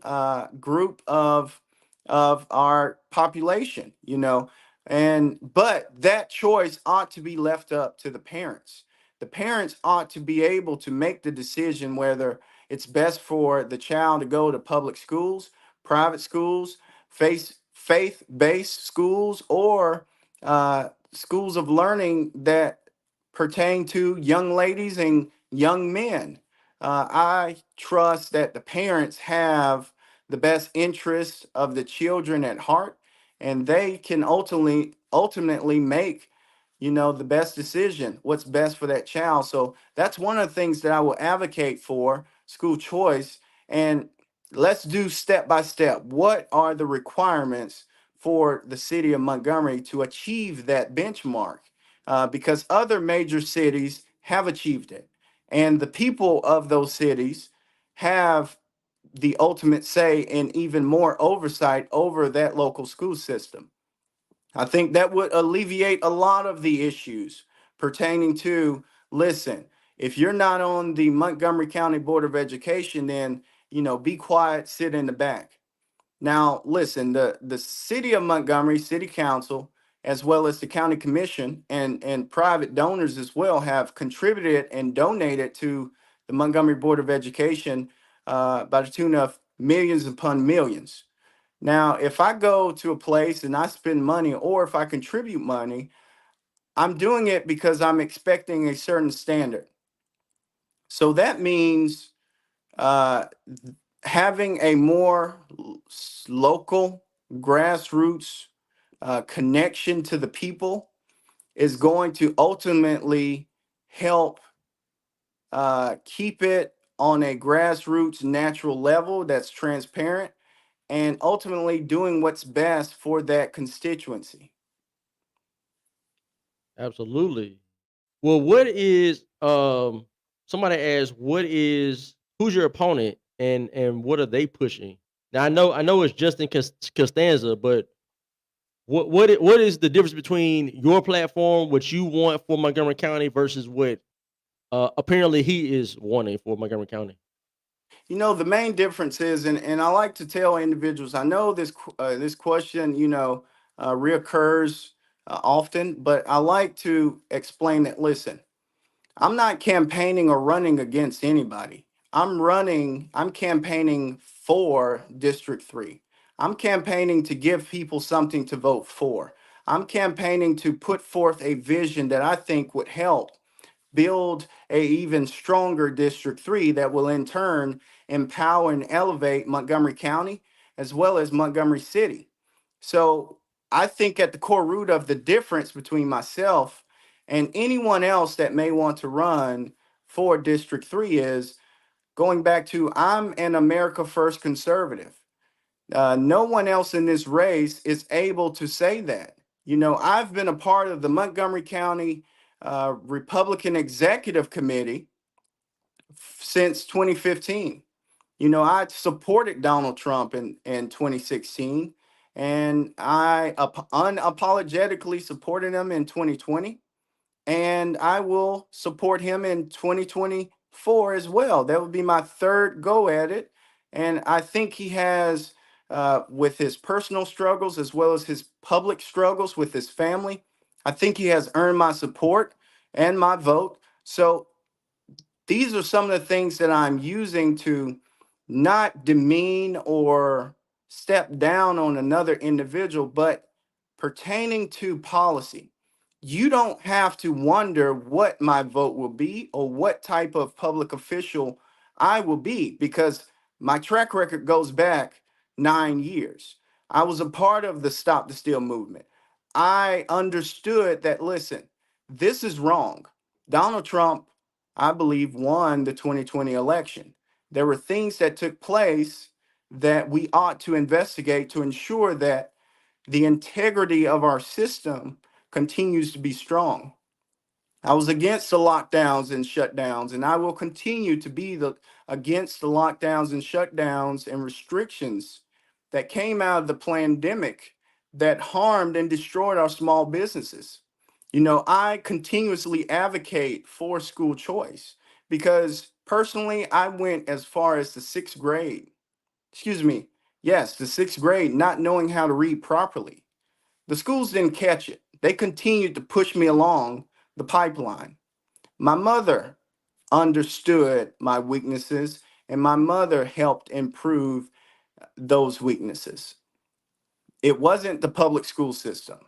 group of our population, but that choice ought to be left up to the parents. The parents ought to be able to make the decision whether it's best for the child to go to public schools, private schools, faith-based schools, or schools of learning that pertain to young ladies and young men. I trust that the parents have the best interests of the children at heart, and they can ultimately make the best decision, what's best for that child. So that's one of the things that I will advocate for school choice. And let's do step by step. What are the requirements for the city of Montgomery to achieve that benchmark? Because other major cities have achieved it, and the people of those cities have the ultimate say and even more oversight over that local school system. I think that would alleviate a lot of the issues pertaining to, listen, if you're not on the Montgomery County Board of Education, then, be quiet, sit in the back. Now, listen, the city of Montgomery, city council, as well as the county commission and private donors as well have contributed and donated to the Montgomery Board of Education by the tune of millions upon millions. Now, if I go to a place and I spend money, or if I contribute money, I'm doing it because I'm expecting a certain standard. So that means uh, having a more local grassroots connection to the people is going to ultimately help keep it on a grassroots natural level that's transparent and ultimately doing what's best for that constituency. Absolutely. Well, what is somebody asked, who's your opponent and what are they pushing? Now I know it's Justin Costanza, but what is the difference between your platform, what you want for Montgomery County versus what apparently he is wanting for Montgomery County? The main difference is, and I like to tell individuals, I know this question, reoccurs often, but I like to explain that. Listen, I'm not campaigning or running against anybody. I'm campaigning for District 3. I'm campaigning to give people something to vote for. I'm campaigning to put forth a vision that I think would help build a even stronger District 3 that will in turn empower and elevate Montgomery County as well as Montgomery City. So I think at the core root of the difference between myself and anyone else that may want to run for District 3 is going back to I'm an America First conservative. No one else in this race is able to say that. You know, I've been a part of the Montgomery County Republican Executive Committee since 2015. You know, I supported Donald Trump in 2016, and I unapologetically supported him in 2020, and I will support him in 2024 as well. That would be my third go at it. And I think he has, with his personal struggles as well as his public struggles with his family, I think he has earned my support and my vote. So these are some of the things that I'm using to not demean or step down on another individual, but pertaining to policy. You don't have to wonder what my vote will be or what type of public official I will be because my track record goes back 9 years. I was a part of the Stop the Steal movement. I understood that, listen, this is wrong. Donald Trump, I believe, won the 2020 election. There were things that took place that we ought to investigate to ensure that the integrity of our system continues to be strong. I was against the lockdowns and shutdowns, and I will continue to be against the lockdowns and shutdowns and restrictions that came out of the pandemic that harmed and destroyed our small businesses. You know, I continuously advocate for school choice because personally, I went as far as the sixth grade. Excuse me. Yes, the sixth grade, not knowing how to read properly. The schools didn't catch it. They continued to push me along the pipeline. My mother understood my weaknesses, and my mother helped improve those weaknesses. It wasn't the public school system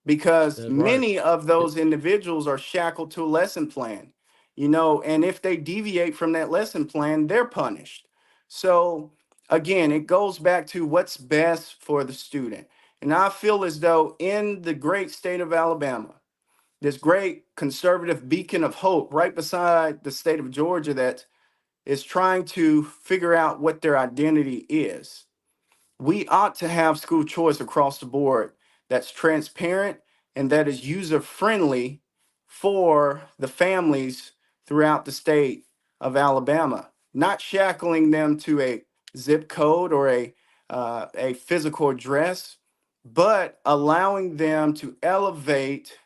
because That's right. many of those individuals are shackled to a lesson plan, you know, and if they deviate from that lesson plan, they're punished. So again, it goes back to what's best for the student. And I feel as though in the great state of Alabama, this great conservative beacon of hope right beside the state of Georgia that is trying to figure out what their identity is, we ought to have school choice across the board that's transparent and that is user friendly for the families throughout the state of Alabama, not shackling them to a zip code or a physical address, but allowing them to elevate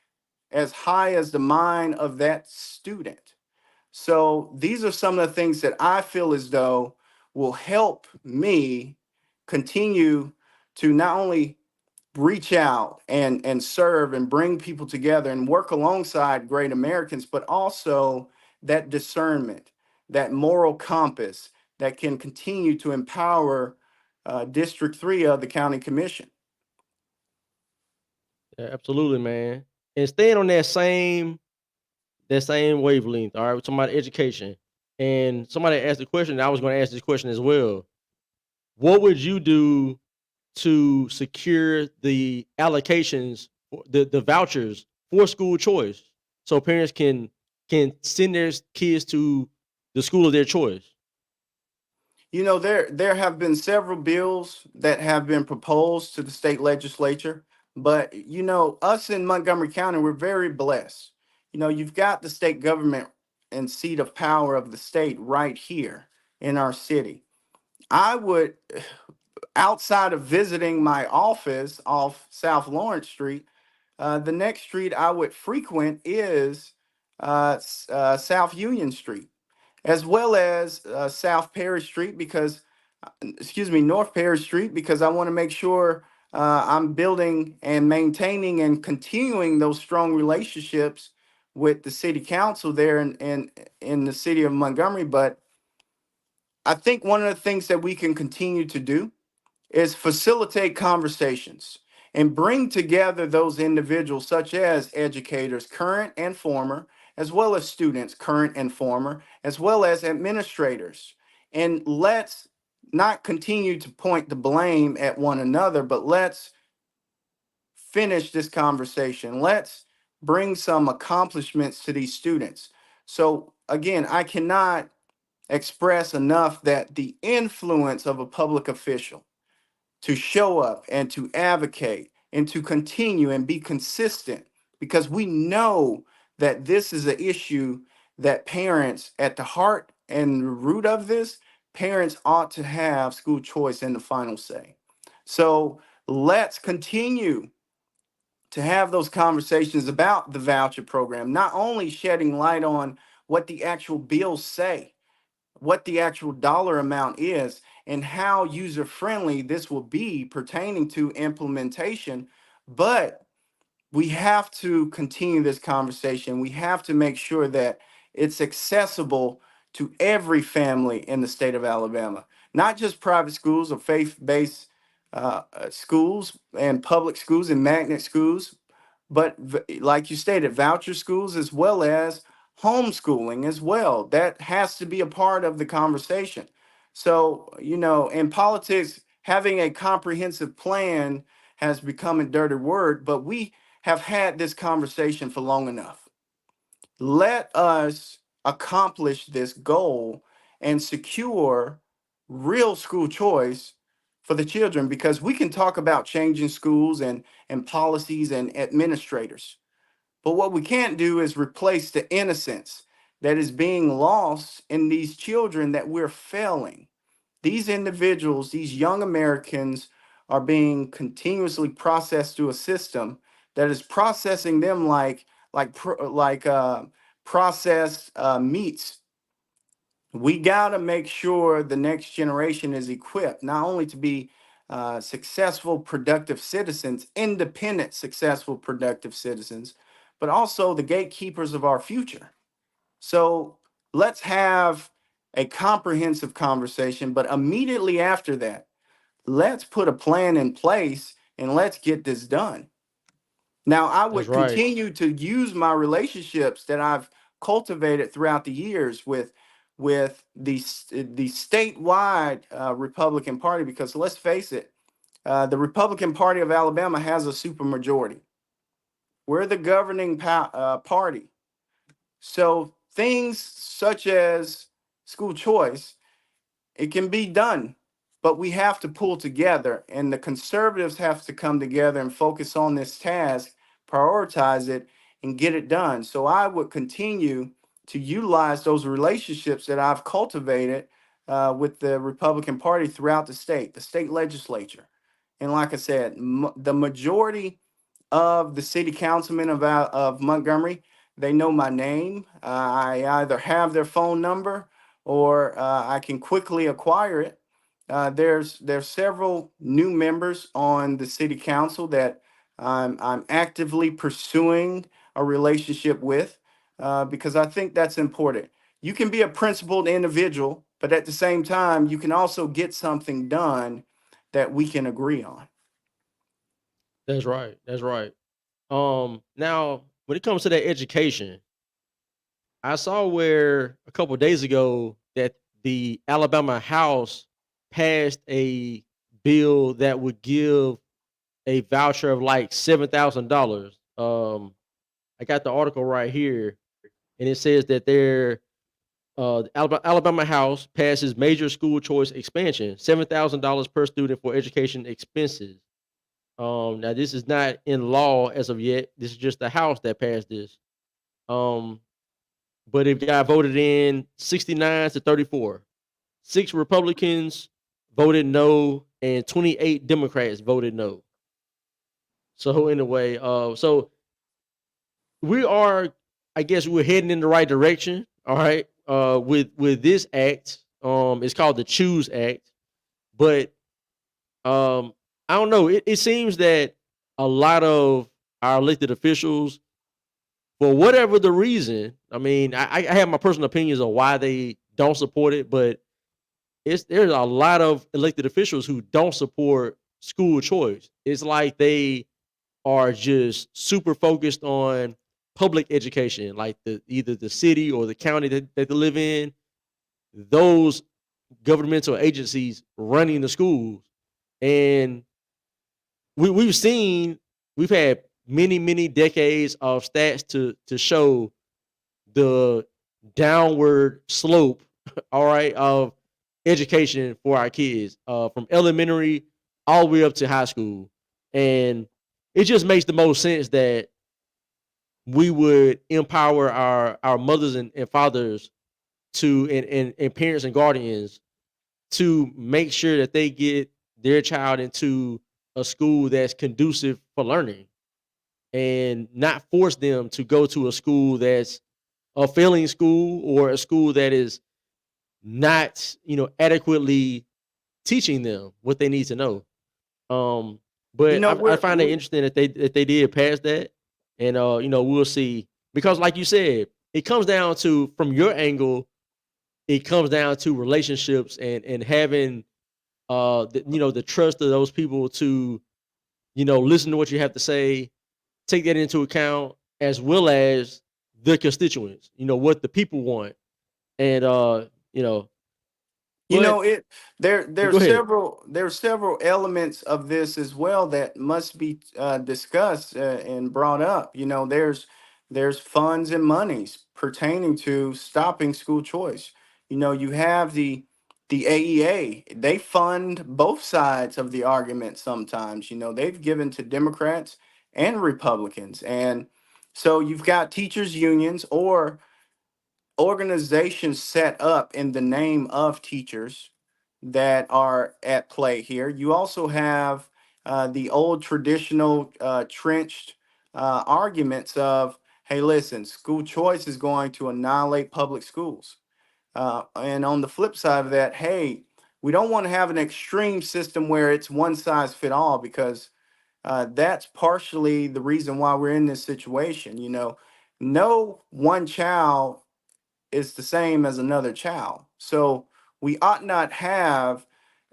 as high as the mind of that student. So these are some of the things that I feel as though will help me continue to not only reach out and serve and bring people together and work alongside great Americans, but also that discernment, that moral compass that can continue to empower District 3 of the County Commission. Yeah, absolutely, man. And staying on that same wavelength. All right, we're talking about education. And somebody asked the question, and I was going to ask this question as well. What would you do to secure the allocations, the vouchers for school choice, so parents can send their kids to the school of their choice? You know, there have been several bills that have been proposed to the state legislature, but you know, us in Montgomery County, we're very blessed. You know, you've got the state government and seat of power of the state right here in our city. I would, outside of visiting my office off South Lawrence Street, the next street I would frequent is South Union Street, as well as South Perry Street, because, excuse me, North Perry Street, because I want to make sure I'm building and maintaining and continuing those strong relationships with the city council there in the city of Montgomery. But I think one of the things that we can continue to do is facilitate conversations and bring together those individuals, such as educators, current and former, as well as students, current and former, as well as administrators. And let's not continue to point the blame at one another, but let's finish this conversation. Let's bring some accomplishments to these students. So again, I cannot express enough that the influence of a public official to show up and to advocate and to continue and be consistent, because we know that this is an issue that parents, at the heart and root of this, parents ought to have school choice in the final say. So let's continue to have those conversations about the voucher program, not only shedding light on what the actual bills say, what the actual dollar amount is, and how user friendly this will be pertaining to implementation, but we have to continue this conversation. We have to make sure that it's accessible to every family in the state of Alabama, not just private schools or faith-based schools and public schools and magnet schools, but like you stated, voucher schools as well as homeschooling as well. That has to be a part of the conversation. So, in politics, having a comprehensive plan has become a dirty word, but we have had this conversation for long enough. Let us accomplish this goal and secure real school choice for the children, because we can talk about changing schools and policies and administrators. But what we can't do is replace the innocence that is being lost in these children that we're failing. These individuals, these young Americans, are being continuously processed through a system that is processing them like processed meats. We got to make sure the next generation is equipped not only to be successful, productive citizens, independent, successful, productive citizens, but also the gatekeepers of our future. So let's have a comprehensive conversation, but immediately after that, let's put a plan in place and let's get this done. Now, I That's would right. continue to use my relationships that I've cultivated throughout the years with the statewide Republican Party, because let's face it, the Republican Party of Alabama has a supermajority. We're the governing party. So things such as school choice, it can be done, but we have to pull together, and the conservatives have to come together and focus on this task, prioritize it, and get it done. So I would continue to utilize those relationships that I've cultivated with the Republican Party throughout the state legislature. And like I said, the majority of the city councilmen of Montgomery, they know my name. I either have their phone number or I can quickly acquire it. There's several new members on the city council that I'm actively pursuing a relationship with because I think that's important. You can be a principled individual, but at the same time, you can also get something done that we can agree on. That's right. That's right. Now when it comes to that education, I saw where a couple days ago that the Alabama House passed a bill that would give a voucher of like $7,000. I got the article right here, and it says that the Alabama House passes major school choice expansion, $7,000 per student for education expenses. Now this is not in law as of yet. This is just the House that passed this. Um, but it got voted in 69 to 34. 6 Republicans voted no, and 28 Democrats voted no. So anyway, so we are, I guess we're heading in the right direction. All right. With this act, it's called the Choose Act, but I don't know. It seems that a lot of our elected officials for whatever the reason, I mean, I have my personal opinions on why they don't support it, but there's a lot of elected officials who don't support school choice. It's like they are just super focused on public education, like either the city or the county that they live in, those governmental agencies running the schools. And we've had many decades of stats to show the downward slope, all right, of education for our kids, from elementary all the way up to high school. And it just makes the most sense that we would empower our mothers and fathers to and parents and guardians to make sure that they get their child into a school that's conducive for learning, and not force them to go to a school that's a failing school or a school that is not, adequately teaching them what they need to know. Um, You but know, I find it interesting that they did pass that, and we'll see, because like you said, it comes down to, from your angle, it comes down to relationships and having the trust of those people to listen to what you have to say, take that into account, as well as the constituents, what the people want, and you know, You but know, it there go ahead. there are several elements of this as well that must be discussed and brought up. You know, there's funds and monies pertaining to stopping school choice. You know, you have the AEA. They fund both sides of the argument sometimes. You know, they've given to Democrats and Republicans. And so you've got teachers unions or organizations set up in the name of teachers that are at play here. You also have the old traditional trenched arguments of, hey, listen, school choice is going to annihilate public schools. And on the flip side of that, hey, we don't want to have an extreme system where it's one size fit all, because that's partially the reason why we're in this situation. You know, no one child is the same as another child. So we ought not have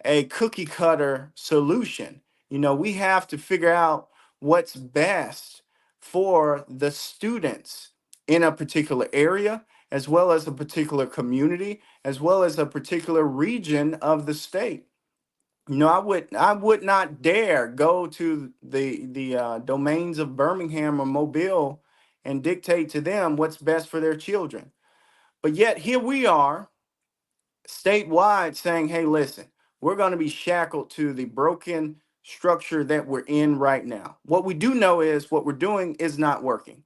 a cookie cutter solution. You know, we have to figure out what's best for the students in a particular area, as well as a particular community, as well as a particular region of the state. You know, I would not dare go to the domains of Birmingham or Mobile and dictate to them what's best for their children. But yet here we are statewide saying, hey, listen, we're going to be shackled to the broken structure that we're in right now. What we do know is what we're doing is not working,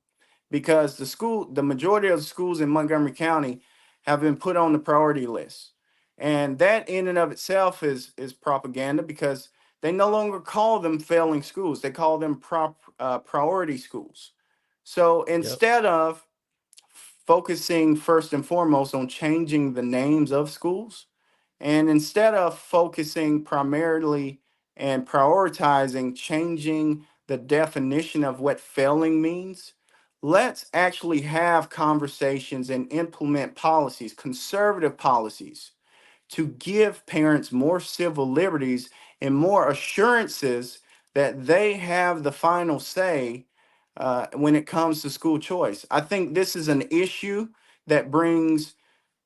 because the majority of the schools in Montgomery County have been put on the priority list. And that in and of itself is propaganda, because they no longer call them failing schools. They call them priority schools. So Yep. instead of focusing first and foremost on changing the names of schools, and instead of focusing primarily and prioritizing changing the definition of what failing means, let's actually have conversations and implement policies, conservative policies, to give parents more civil liberties and more assurances that they have the final say when it comes to school choice. I think this is an issue that brings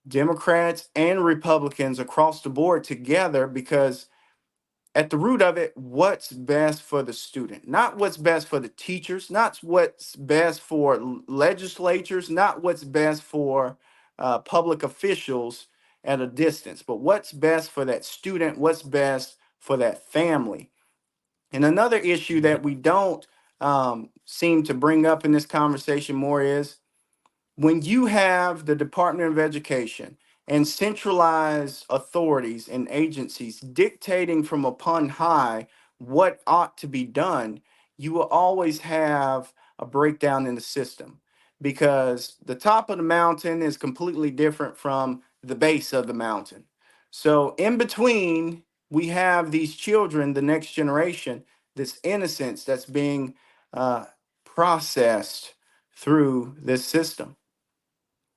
Democrats and Republicans across the board together, because at the root of it, what's best for the student, not what's best for the teachers, not what's best for legislatures, not what's best for public officials at a distance, but what's best for that student, what's best for that family. And another issue Mhm. that we don't seem to bring up in this conversation more is, when you have the Department of Education and centralized authorities and agencies dictating from upon high what ought to be done, you will always have a breakdown in the system, because the top of the mountain is completely different from the base of the mountain. So, in between, we have these children, the next generation, this innocence that's being uh, processed through this system.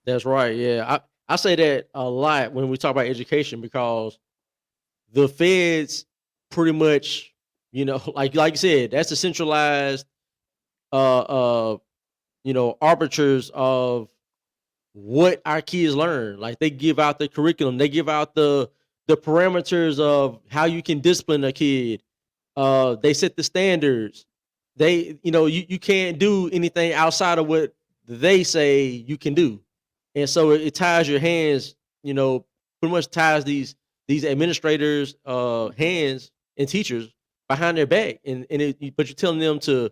That's right. Yeah. I say that a lot when we talk about education because the feds pretty much, like you said, that's the centralized uh uh arbiters of what our kids learn. Like they give out the curriculum, they give out the parameters of how you can discipline a kid. They set the standards. You can't do anything outside of what they say you can do. And so it ties your hands, pretty much ties these administrators hands and teachers behind their back. But you're telling them to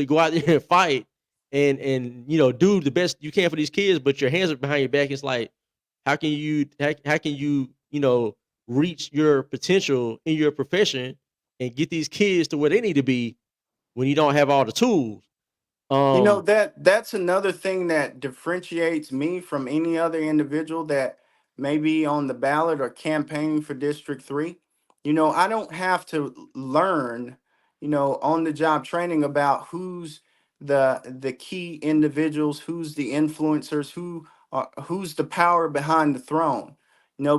go out there and fight and do the best you can for these kids, but your hands are behind your back. It's like how can you reach your potential in your profession and get these kids to where they need to be when you don't have all the tools. That's another thing that differentiates me from any other individual that may be on the ballot or campaigning for District 3. I don't have to learn, on the job training about who's the key individuals, who's the influencers, who's the power behind the throne.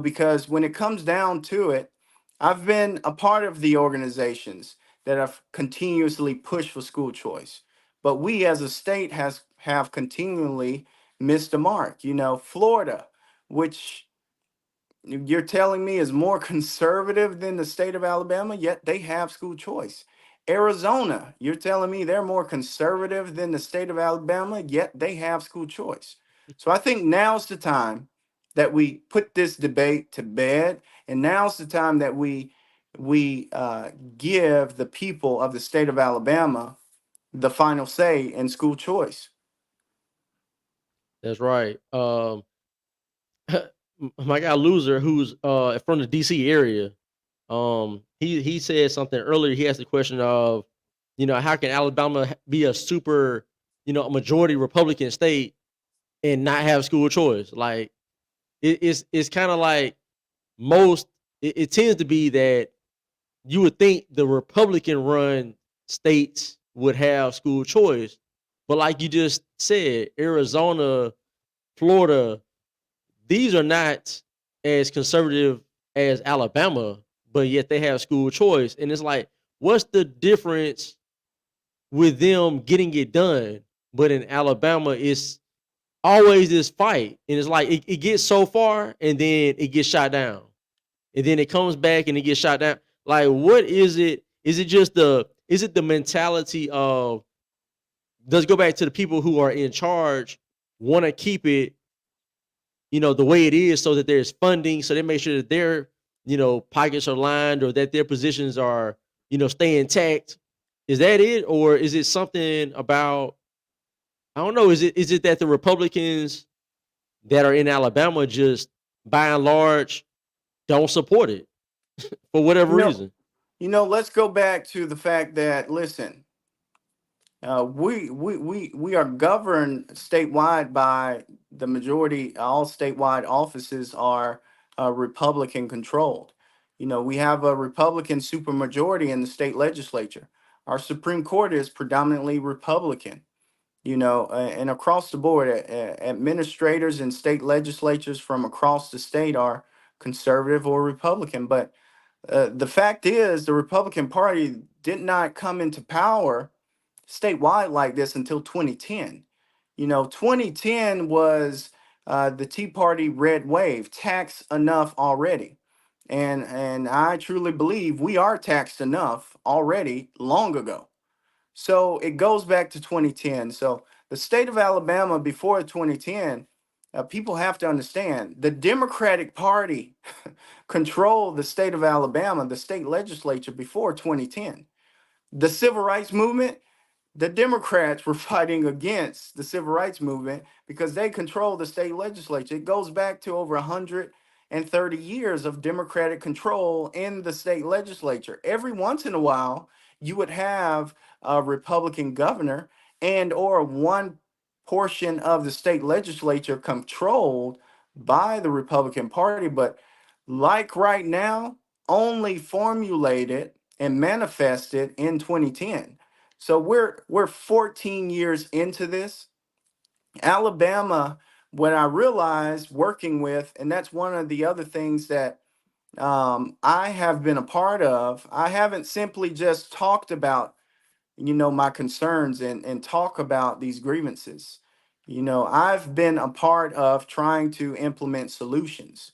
Because when it comes down to it, I've been a part of the organizations that have continuously pushed for school choice, but we as a state have continually missed the mark. Florida, which you're telling me is more conservative than the state of Alabama, yet they have school choice. Arizona, you're telling me they're more conservative than the state of Alabama, yet they have school choice. So I think now's the time that we put this debate to bed, and now's the time that we give the people of the state of Alabama the final say in school choice. That's right. My guy Loser, who's from the DC area, he said something earlier. He asked the question of, how can Alabama be a super, a majority Republican state and not have school choice? Like it's kind of like it tends to be that you would think the Republican run states would have school choice, but like you just said, Arizona, Florida, these are not as conservative as Alabama, but yet they have school choice. And it's like, what's the difference with them getting it done? But in Alabama, it's always this fight. And it's like it gets so far and then it gets shot down. And then it comes back and it gets shot down. Like, what is it? Is it the mentality of, does it go back to the people who are in charge want to keep it the way it is so that there's funding, so they make sure that their, pockets are lined or that their positions are, stay intact. Is that it? Or is it something about, I don't know, is it that the Republicans that are in Alabama just by and large don't support it for whatever You know, reason? let's go back to the fact that, listen, we are governed statewide by the majority. All statewide offices are Republican controlled. We have a Republican supermajority in the state legislature. Our Supreme Court is predominantly Republican. And across the board, administrators and state legislatures from across the state are conservative or Republican. But the fact is, the Republican Party did not come into power statewide like this until 2010. 2010 was the Tea Party red wave, tax enough already. And I truly believe we are taxed enough already long ago. So it goes back to 2010. So the state of Alabama before 2010, people have to understand the Democratic Party controlled the state of Alabama, the state legislature before 2010. The civil rights movement, the Democrats were fighting against the civil rights movement because they control the state legislature. It goes back to over 130 years of Democratic control in the state legislature. Every once in a while, you would have a Republican governor and or one portion of the state legislature controlled by the Republican Party, but like right now, only formulated and manifested in 2010. So we're 14 years into this. Alabama, what I realized working with, and that's one of the other things that I have been a part of. I haven't simply just talked about, my concerns and talk about these grievances. I've been a part of trying to implement solutions.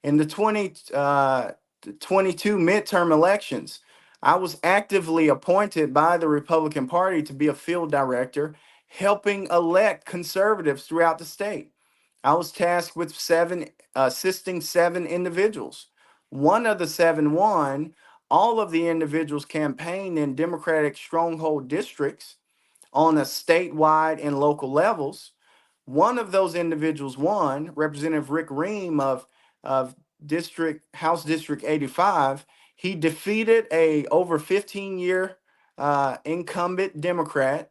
In the 2022 midterm elections, I was actively appointed by the Republican Party to be a field director, helping elect conservatives throughout the state. I was tasked with assisting 7 individuals. One of the 7 won. All of the individuals campaigned in Democratic stronghold districts on a statewide and local levels. One of those individuals won, Representative Rick Ream of House District 85. He defeated a over 15-year incumbent Democrat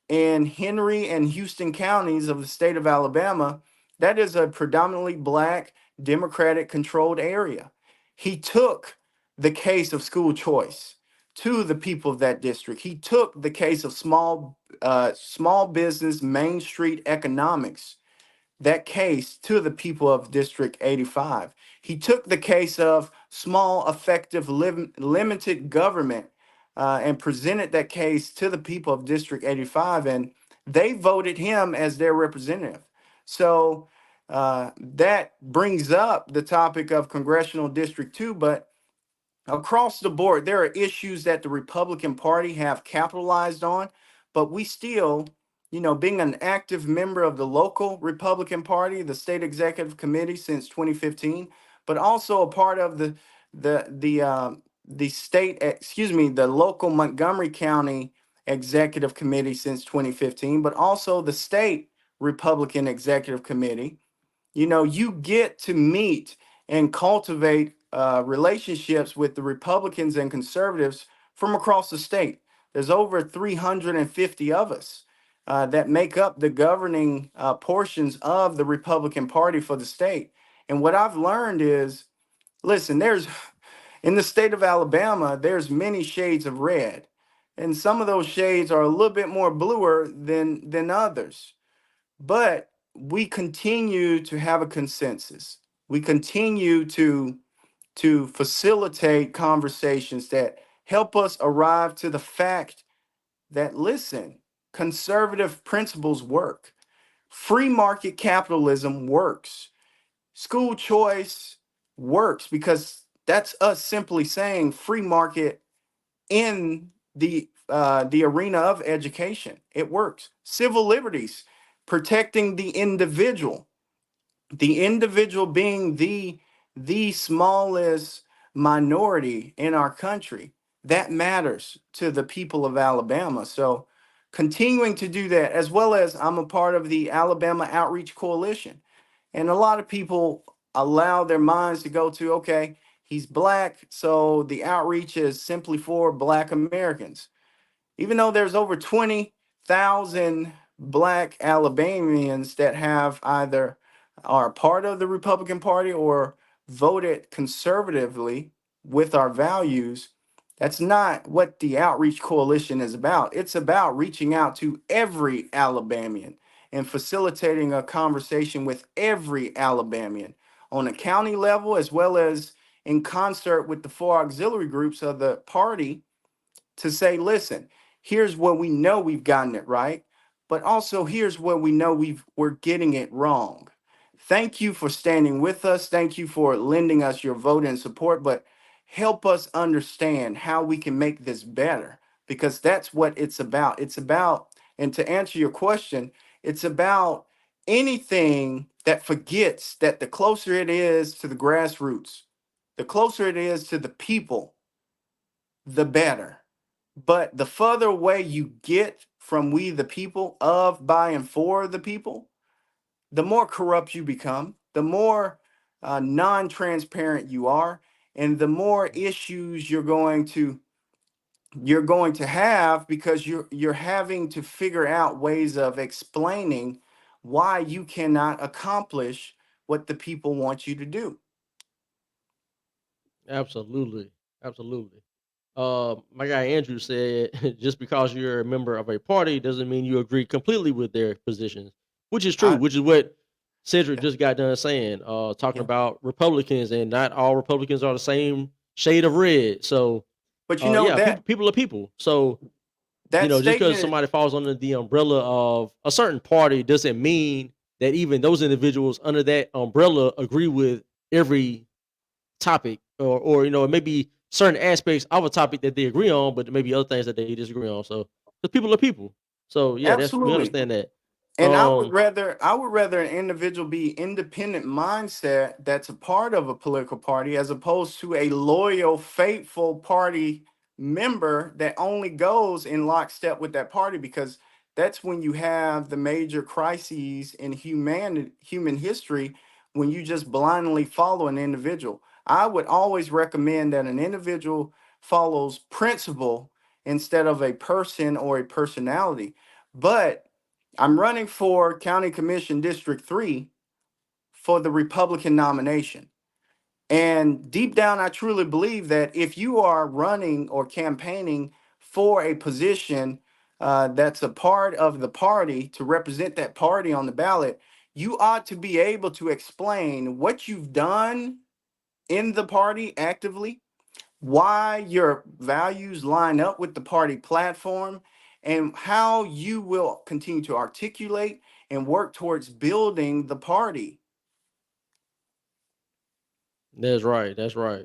in Henry and Houston counties of the state of Alabama. That is a predominantly Black, Democratic controlled area. He took the case of school choice to the people of that district. He took the case of small business, Main Street economics, that case to the people of District 85. He took the case of small, effective, limited government and presented that case to the people of District 85, and they voted him as their representative. So that brings up the topic of Congressional District 2, but across the board, there are issues that the Republican Party have capitalized on, but we still, being an active member of the local Republican Party, the state executive committee since 2015, but also a part of the local Montgomery County executive committee since 2015, but also the state Republican executive committee. You get to meet and cultivate relationships with the Republicans and conservatives from across the state. There's over 350 of us that make up the governing portions of the Republican Party for the state. And what I've learned is, listen, in the state of Alabama, there's many shades of red. And some of those shades are a little bit more bluer than others. But we continue to have a consensus. We continue to facilitate conversations that help us arrive to the fact that, listen, conservative principles work. Free market capitalism works. School choice works because that's us simply saying free market in the arena of education. It works. Civil liberties, protecting the individual being the smallest minority in our country. That matters to the people of Alabama. So continuing to do that, as well as I'm a part of the Alabama Outreach Coalition. And a lot of people allow their minds to go to, okay, he's Black, so the outreach is simply for Black Americans. Even though there's over 20,000 Black Alabamians that have either are part of the Republican Party or voted conservatively with our values, that's not what the Outreach Coalition is about. It's about reaching out to every Alabamian and facilitating a conversation with every Alabamian on a county level, as well as in concert with the 4 auxiliary groups of the party, to say, listen, here's where we know we've gotten it right, but also here's where we know we're getting it wrong. Thank you for standing with us. Thank you for lending us your vote and support, but help us understand how we can make this better, because that's what it's about. It's about, and to answer your question, it's about anything that forgets that the closer it is to the grassroots, the closer it is to the people, the better. But the further away you get from we the people, of, by, and for the people, the more corrupt you become, the more non-transparent you are, and the more issues you're going to have, because you're having to figure out ways of explaining why you cannot accomplish what the people want you to do. Absolutely. Absolutely. My guy Andrew said, just because you're a member of a party doesn't mean you agree completely with their positions. which is true, I which is what Cedric just got done saying, talking yeah. about Republicans, and not all Republicans are the same shade of red. So, But you know yeah, that people are people. So, that just because statement, somebody falls under the umbrella of a certain party doesn't mean that even those individuals under that umbrella agree with every topic, or it may be certain aspects of a topic that they agree on, but there may be other things that they disagree on. So, because people are people. So yeah, we absolutely. understand that. And Um, I would rather an individual be independent mindset that's a part of a political party as opposed to a loyal, faithful party member that only goes in lockstep with that party, because that's when you have the major crises in human history, when you just blindly follow an individual. I would always recommend that an individual follows principle instead of a person or a personality. But I'm running for County Commission District 3 for the Republican nomination. And deep down, I truly believe that if you are running or campaigning for a position that's a part of the party to represent that party on the ballot, you ought to be able to explain what you've done in the party actively, why your values line up with the party platform, and how you will continue to articulate and work towards building the party. that's right. That's right.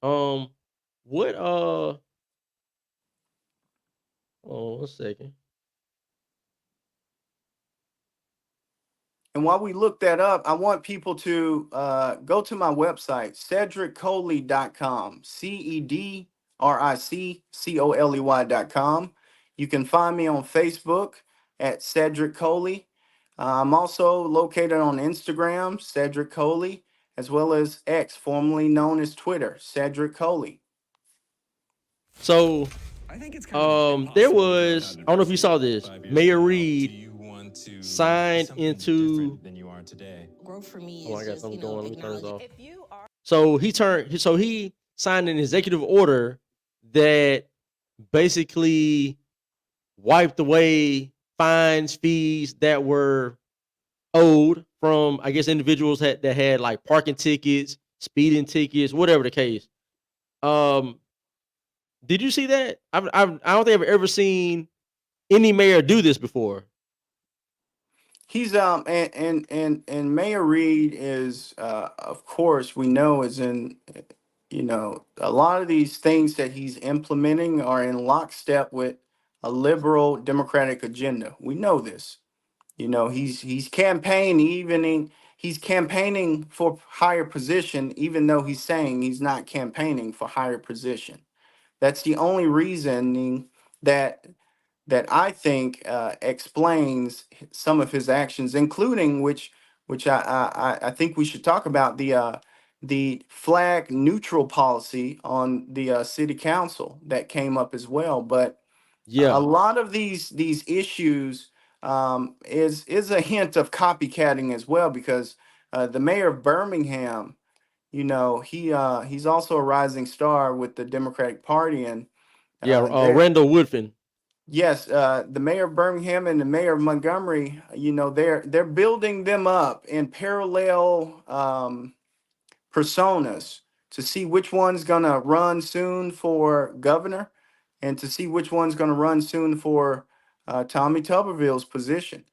Um, what oh, 1 second. And while we look that up, I want people to go to my website, cedriccoley.com, CEDRICCOLEY.com. You can find me on Facebook at Cedric Coley. I'm also located on Instagram, Cedric Coley, as well as X, formerly known as Twitter, Cedric Coley. So, I think it's kind of there impossible to grow was, without I don't know if you saw adversity. this. 5 years Mayor from now, do Reed you want to be signed something into. different than you are today? Growth for me Oh, I is got just, something going. Let me turn this off. If you are So he signed an executive order that basically wiped away fines, fees that were owed from, I guess, individuals that had like parking tickets, speeding tickets, whatever the case. Um, did you see that? I don't think I've ever seen any mayor do this before. He's and Mayor Reed is of course we know is in, a lot of these things that he's implementing are in lockstep with a liberal democratic agenda. We know this. He's campaigning for higher position, even though he's saying he's not campaigning for higher position. That's the only reasoning that I think explains some of his actions, including which I think we should talk about the flag neutral policy on the city council that came up as well. But a Yeah, lot of these issues is a hint of copycatting as well, because the mayor of Birmingham, he's also a rising star with the Democratic Party, and yeah. there. Randall Woodfin. Yes, the mayor of Birmingham and the mayor of Montgomery, they're building them up in parallel personas to see which one's gonna run soon for governor, and to see which one's gonna run soon for Tommy Tuberville's position.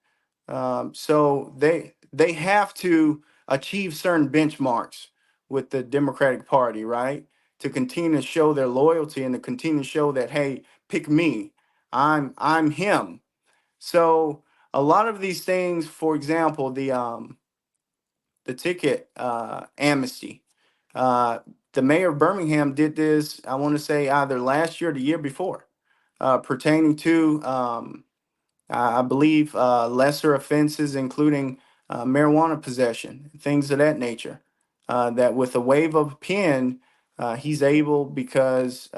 So they have to achieve certain benchmarks with the Democratic Party, right? To continue to show their loyalty and to continue to show that, hey, pick me. I'm him. So a lot of these things, for example, the ticket amnesty. Uh, the mayor of Birmingham did this, I want to say either last year or the year before, pertaining to I believe lesser offenses, including marijuana possession, things of that nature. That with a wave of a pen, he's able, because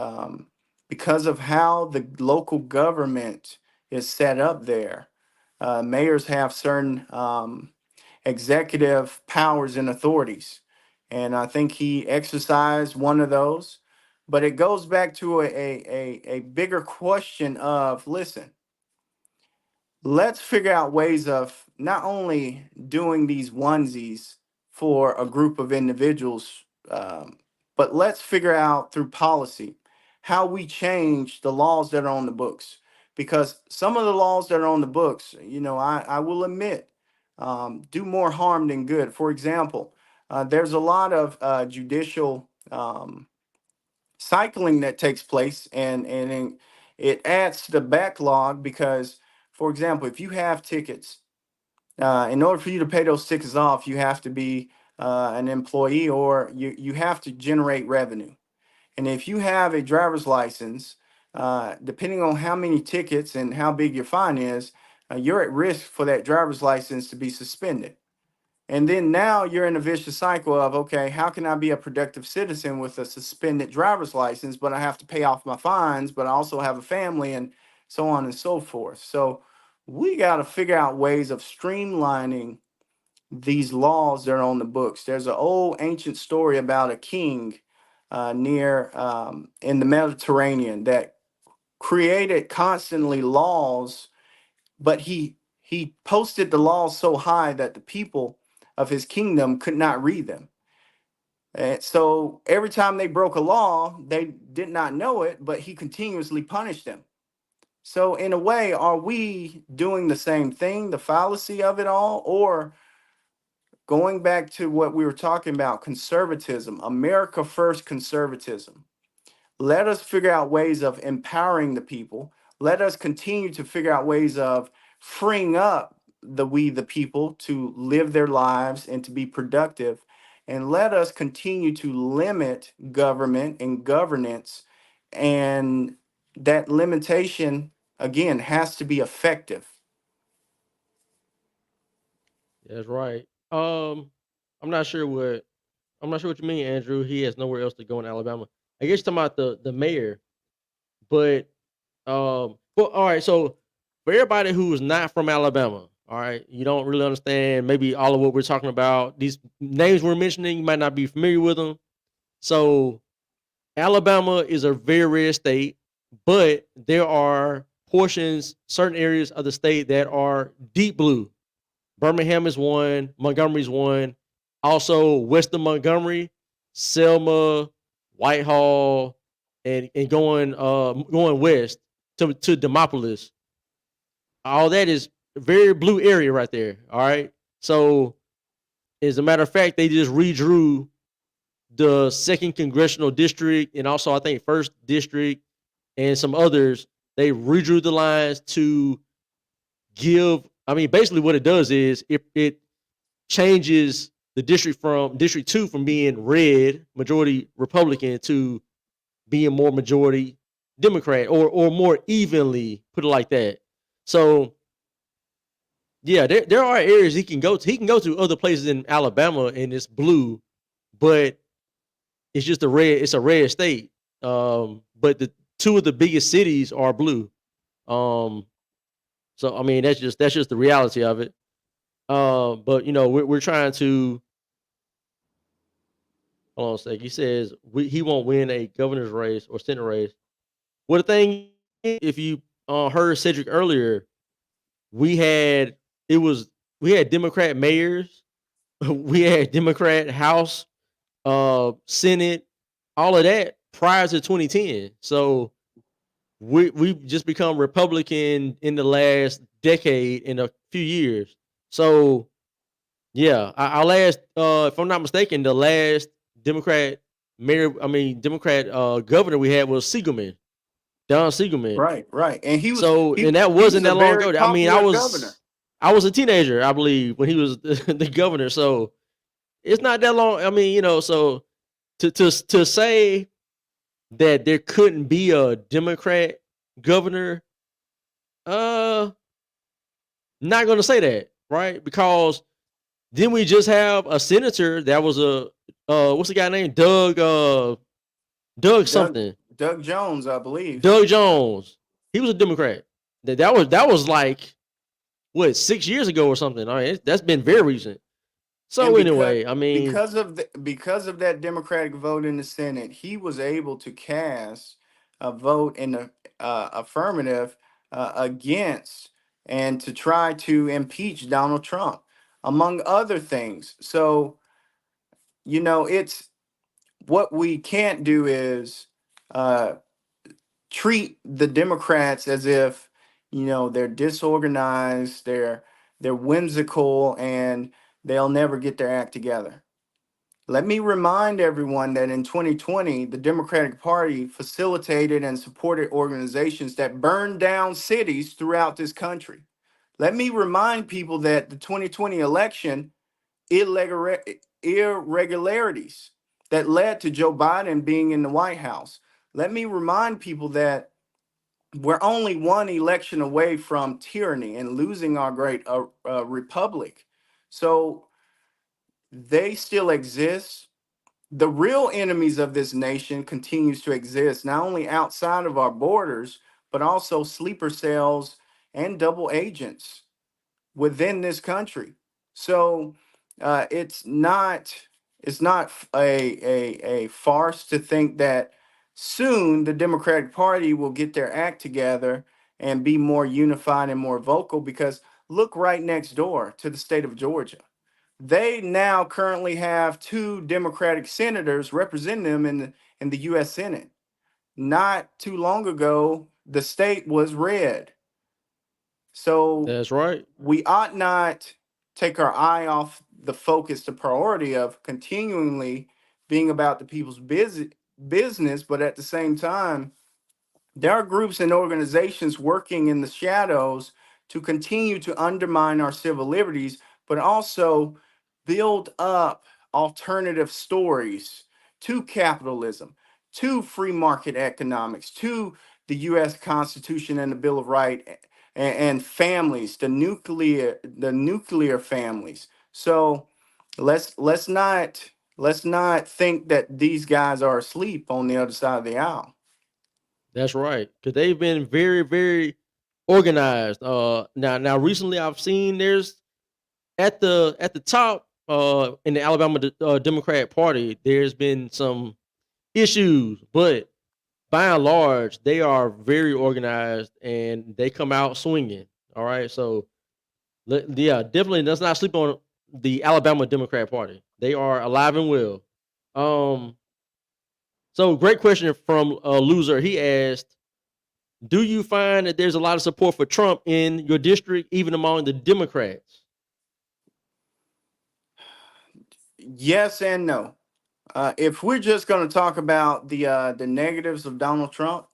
of how the local government is set up there. Mayors have certain executive powers and authorities, and I think he exercised one of those. But it goes back to a bigger question of, listen, let's figure out ways of not only doing these onesies for a group of individuals, but let's figure out through policy how we change the laws that are on the books. Because some of the laws that are on the books, I will admit, do more harm than good. For example, there's a lot of judicial cycling that takes place, and it adds to the backlog because, for example, if you have tickets, in order for you to pay those tickets off, you have to be an employee, or you have to generate revenue. And if you have a driver's license, depending on how many tickets and how big your fine is, you're at risk for that driver's license to be suspended. And then now you're in a vicious cycle of, okay, how can I be a productive citizen with a suspended driver's license, but I have to pay off my fines, but I also have a family, and so on and so forth. So we got to figure out ways of streamlining these laws that are on the books. There's an old ancient story about a king near in the Mediterranean that created constantly laws, but he posted the laws so high that the people of his kingdom could not read them. And so every time they broke a law, they did not know it, but he continuously punished them. So in a way, are we doing the same thing, the fallacy of it all, or going back to what we were talking about, conservatism, America first conservatism? Let us figure out ways of empowering the people. Let us continue to figure out ways of freeing up the people to live their lives and to be productive. And let us continue to limit government and governance. And that limitation, again, has to be effective. That's right. I'm not sure what you mean, Andrew. He has nowhere else to go in Alabama. I guess you're talking about the mayor, but well, all right. So for everybody who is not from Alabama, all right, you don't really understand maybe all of what we're talking about. These names we're mentioning, you might not be familiar with them. So Alabama is a very red state, but there are portions, certain areas of the state that are deep blue. Birmingham is one, Montgomery's one. Also, west of Montgomery, Selma, Whitehall, and going west to Demopolis. All that is very blue area right there. All right. So, as a matter of fact, they just redrew the second congressional district and also I think first district and some others. They redrew the lines to give. I mean, basically, what it does is it changes the district from District 2 from being red, majority Republican, to being more majority Democrat, or more evenly, put it like that. So yeah, there are areas he can go to. He can go to other places in Alabama and it's blue, but it's just it's a red state. But the two of the biggest cities are blue. So I mean that's just the reality of it. But we're trying to. Hold on a sec. He says he won't win a governor's race or senate race. Well, the thing, if you heard Cedric earlier, we had we had Democrat mayors, we had Democrat House, Senate, all of that prior to 2010. So we've just become Republican in the last decade, in a few years. So yeah, our last, if I'm not mistaken, the last Democrat governor we had was Siegelman, Don Siegelman. Right. And and that wasn't that long ago. I mean, governor. I was a teenager, I believe, when he was the governor. So it's not that long. I mean, so to say that there couldn't be a Democrat governor, not going to say that, right? Because then we just have a senator that was what's the guy named Doug something. Doug Jones, I believe. Doug Jones. He was a Democrat. That was like what, 6 years ago or something. I mean, that's been very recent. So anyway, I mean, because of that Democratic vote in the Senate, he was able to cast a vote in the affirmative against and to try to impeach Donald Trump, among other things. So, it's what we can't do is uh, treat the Democrats as if, they're disorganized, they're whimsical, and they'll never get their act together. Let me remind everyone that in 2020, the Democratic Party facilitated and supported organizations that burned down cities throughout this country. Let me remind people that the 2020 election irregularities that led to Joe Biden being in the White House. Let me remind people that we're only one election away from tyranny and losing our great republic. So they still exist. The real enemies of this nation continues to exist, not only outside of our borders, but also sleeper cells and double agents within this country. So it's not a farce to think that soon the Democratic Party will get their act together and be more unified and more vocal, because look right next door to the state of Georgia. They now currently have 2 Democratic senators representing them in the U.S. Senate. Not too long ago, the state was red. So That's right. we ought not take our eye off the focus, the priority of continually being about the people's business, but at the same time, there are groups and organizations working in the shadows to continue to undermine our civil liberties, but also build up alternative stories to capitalism, to free market economics, to the U.S. Constitution and the Bill of Rights, and families, the nuclear families. So let's not think that these guys are asleep on the other side of the aisle. That's right. Because they've been very, very organized. Now recently I've seen there's at the top in the Alabama Democratic Party, there's been some issues, but by and large, they are very organized and they come out swinging. All right, so yeah, definitely let's not sleep on the Alabama Democrat Party. They are alive and well. Um, so great question from a loser. He asked, "Do you find that there's a lot of support for Trump in your district, even among the Democrats?" Yes and no. If we're just going to talk about the negatives of Donald Trump,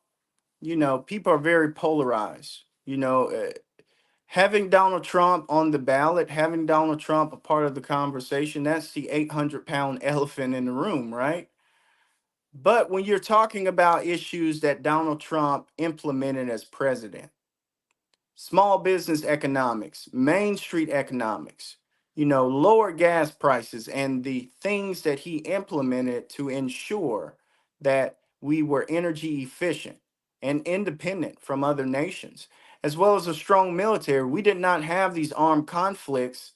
people are very polarized. Having Donald Trump on the ballot, having Donald Trump a part of the conversation, that's the 800-pound elephant in the room, right? But when you're talking about issues that Donald Trump implemented as president, small business economics, Main Street economics, lower gas prices, and the things that he implemented to ensure that we were energy efficient and independent from other nations, as well as a strong military. We did not have these armed conflicts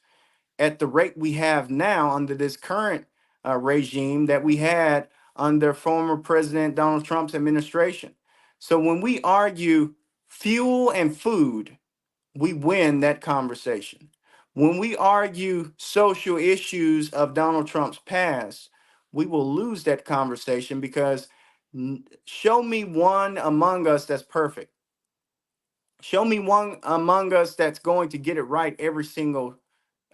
at the rate we have now under this current regime that we had under former President Donald Trump's administration. So when we argue fuel and food, we win that conversation. When we argue social issues of Donald Trump's past, we will lose that conversation, because show me one among us that's perfect. Show me one among us that's going to get it right every single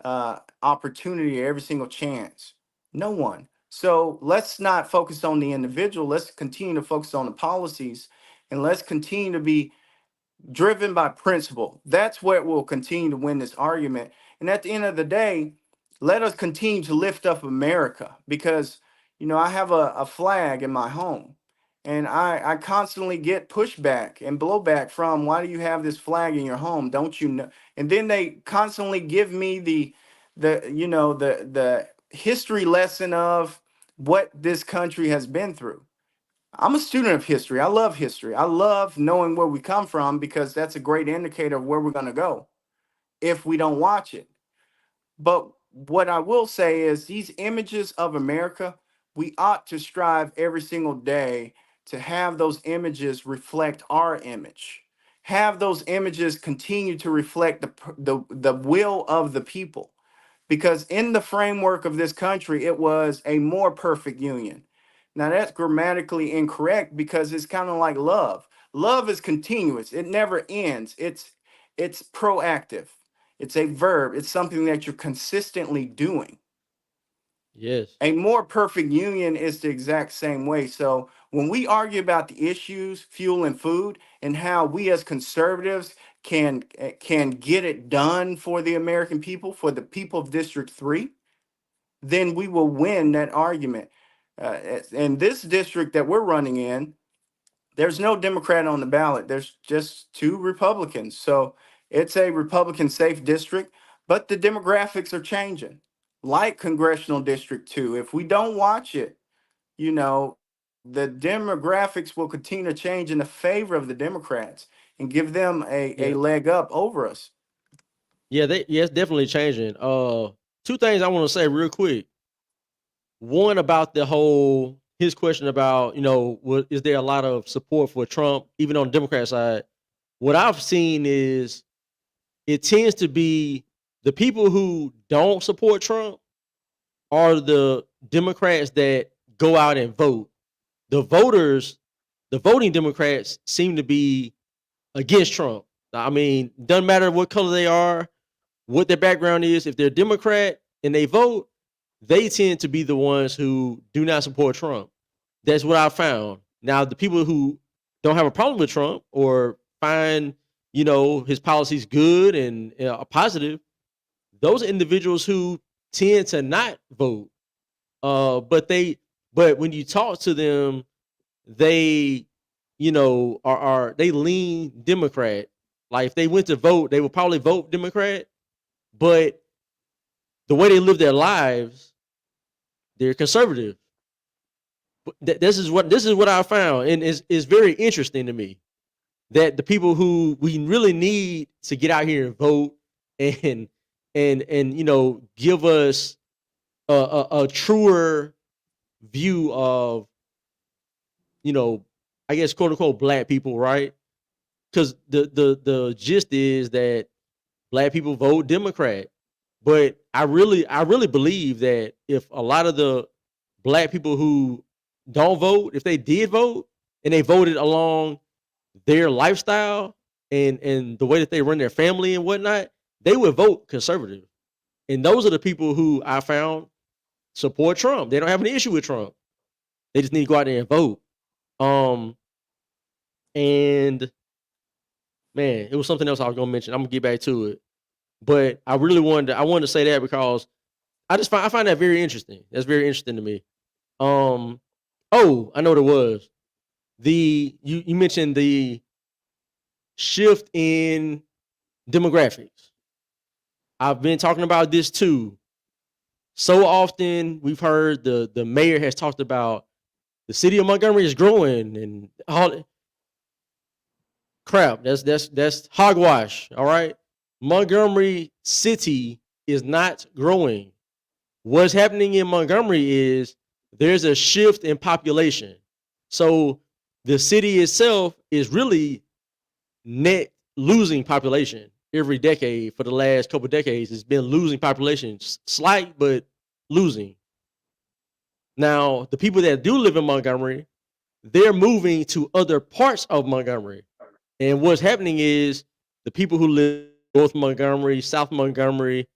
opportunity, every single chance. No one. So let's not focus on the individual. Let's continue to focus on the policies, and let's continue to be driven by principle. That's what will continue to win this argument. And at the end of the day, let us continue to lift up America, because, I have a flag in my home, and I constantly get pushback and blowback from, why do you have this flag in your home? Don't you know? And then they constantly give me the history lesson of what this country has been through. I'm a student of history. I love history. I love knowing where we come from, because that's a great indicator of where we're going to go if we don't watch it. But what I will say is, these images of America, we ought to strive every single day to have those images reflect our image. have those images continue to reflect the will of the people. Because in the framework of this country, it was a more perfect union. Now that's grammatically incorrect because it's kind of like love. Love is continuous. It never ends. It's proactive. It's a verb. It's something that you're consistently doing. Yes. A more perfect union is the exact same way. So when we argue about the issues, fuel and food, and how we as conservatives can get it done for the American people, for the people of District 3, then we will win that argument. In this district that we're running in, there's no Democrat on the ballot. There's just 2 Republicans. So it's a Republican safe district, but the demographics are changing. Like Congressional District 2, if we don't watch it, you know, the demographics will continue to change in the favor of the Democrats and give them a leg up over us. Yeah, it's definitely changing. 2 things I want to say real quick. One about his question about, is there a lot of support for Trump, even on the Democrat side? What I've seen is it tends to be the people who don't support Trump are the Democrats that go out and vote. The voting Democrats seem to be against Trump. I mean, doesn't matter what color they are, what their background is. If they're Democrat and they vote, they tend to be the ones who do not support Trump. That's what I found. Now, the people who don't have a problem with Trump or find, his policies good and positive, those are individuals who tend to not vote. But when you talk to them, they, they lean Democrat. Like if they went to vote, they would probably vote Democrat. But the way they live their lives, they're conservative. This is what I found, and it's very interesting to me that the people who we really need to get out here and vote and give us a truer view of I guess quote unquote black people, right? Because the gist is that black people vote Democrat. But I really believe that if a lot of the black people who don't vote, if they did vote and they voted along their lifestyle and the way that they run their family and whatnot, they would vote conservative. And those are the people who I found support Trump. They don't have an issue with Trump. They just need to go out there and vote. And man, it was something else I was gonna mention. I'm gonna get back to it. But I wanted to say that because I find that very interesting. That's very interesting to me. Oh, I know what it was. You mentioned the shift in demographics. I've been talking about this too. So often we've heard the mayor has talked about the city of Montgomery is growing and all crap. That's hogwash. All right. Montgomery City is not growing. What's happening in Montgomery is there's a shift in population. So the city itself is really net losing population every decade for the last couple of decades. It's been losing population, slight, but losing. Now, the people that do live in Montgomery, they're moving to other parts of Montgomery. And what's happening is the people who live North Montgomery, South Montgomery,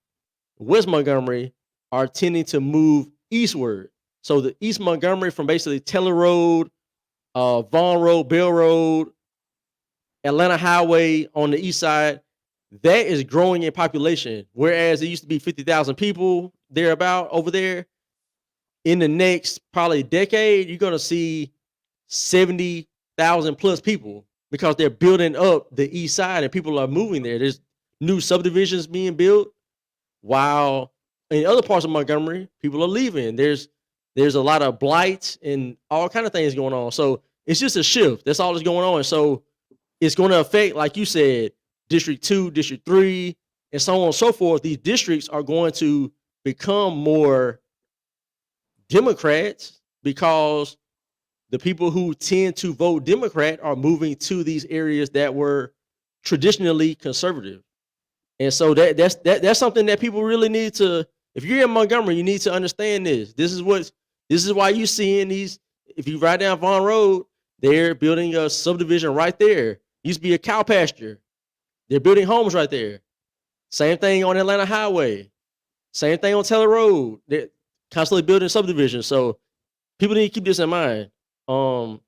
West Montgomery are tending to move eastward. So the East Montgomery from basically Taylor Road, Vaughn Road, Bell Road, Atlanta Highway on the east side, that is growing in population. Whereas it used to be 50,000 people thereabout over there. In the next probably decade, you're going to see 70,000 plus people because they're building up the east side and people are moving there. There's new subdivisions being built, while in other parts of Montgomery, people are leaving. There's a lot of blight and all kind of things going on. So it's just a shift. That's all that's going on. So it's going to affect, like you said, District 2, District 3, and so on and so forth. These districts are going to become more Democrats because the people who tend to vote Democrat are moving to these areas that were traditionally conservative. And so that's something that people really need to, if you're in Montgomery, you need to understand this. This is why you're seeing these, if you ride down Vaughn Road, they're building a subdivision right there. Used to be a cow pasture. They're building homes right there. Same thing on Atlanta Highway. Same thing on Taylor Road. They're constantly building subdivisions. So people need to keep this in mind. Don't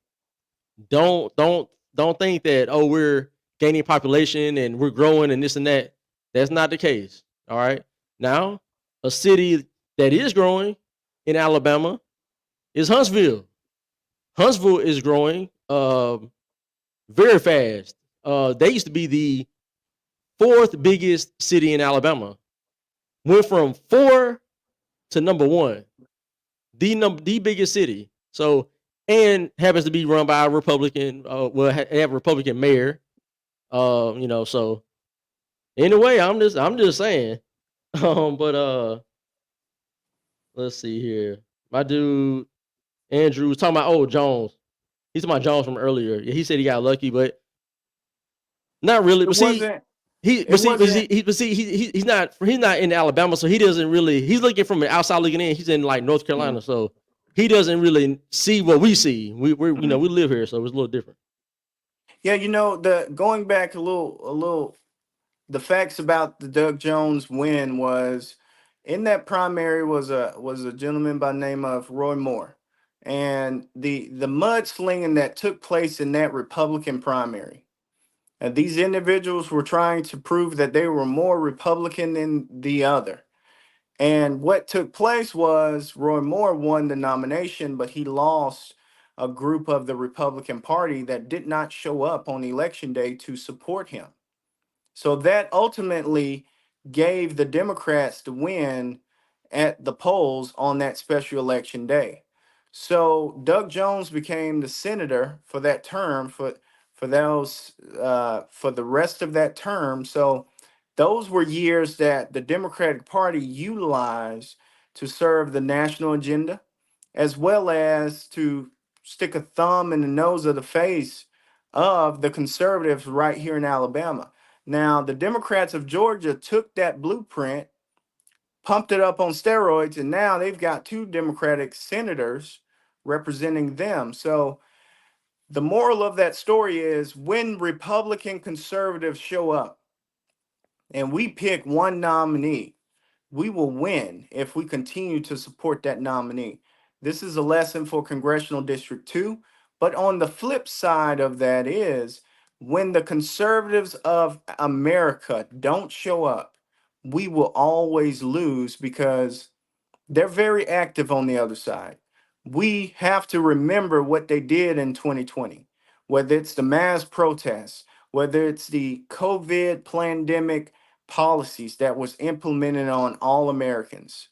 think that, oh, we're gaining population and we're growing and this and that. That's not the case. All right. Now, a city that is growing in Alabama is Huntsville. Huntsville is growing very fast. They used to be the fourth biggest city in Alabama. Went from 4 to number 1. The biggest city. So, and happens to be run by a Republican. Have a Republican mayor. So anyway, I'm just saying. But let's see here. My dude Andrew was talking about Jones. He's talking about Jones from earlier. Yeah, he said he got lucky, but not really. But he's not in Alabama, so he doesn't really. He's looking from an outside looking in. He's in like North Carolina, so he doesn't really see what we see. We live here, so it's a little different. Yeah, going back a little, the facts about the Doug Jones win was, in that primary was a gentleman by the name of Roy Moore, and the mudslinging that took place in that Republican primary. And these individuals were trying to prove that they were more Republican than the other. And what took place was Roy Moore won the nomination, but he lost a group of the Republican Party that did not show up on election day to support him. So that ultimately gave the Democrats the win at the polls on that special election day. So Doug Jones became the senator for that term, for the rest of that term. So those were years that the Democratic Party utilized to serve the national agenda, as well as to stick a thumb in the nose of the face of the conservatives right here in Alabama. Now, the Democrats of Georgia took that blueprint, pumped it up on steroids, and now they've got 2 Democratic senators representing them. So the moral of that story is, when Republican conservatives show up and we pick one nominee, we will win if we continue to support that nominee. This is a lesson for Congressional District 2. But on the flip side of that is, when the conservatives of America don't show up, we will always lose, because they're very active on the other side. We have to remember what they did in 2020, whether it's the mass protests, whether it's the COVID pandemic policies that was implemented on all Americans,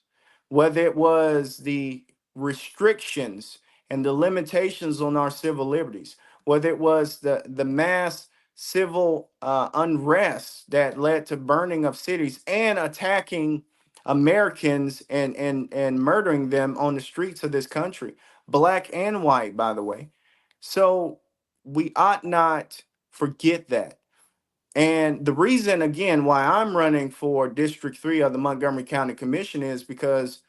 whether it was the restrictions and the limitations on our civil liberties, whether it was the mass civil unrest that led to burning of cities and attacking Americans and murdering them on the streets of this country, black and white, by the way. So we ought not forget that. And the reason, again, why I'm running for District 3 of the Montgomery County Commission is because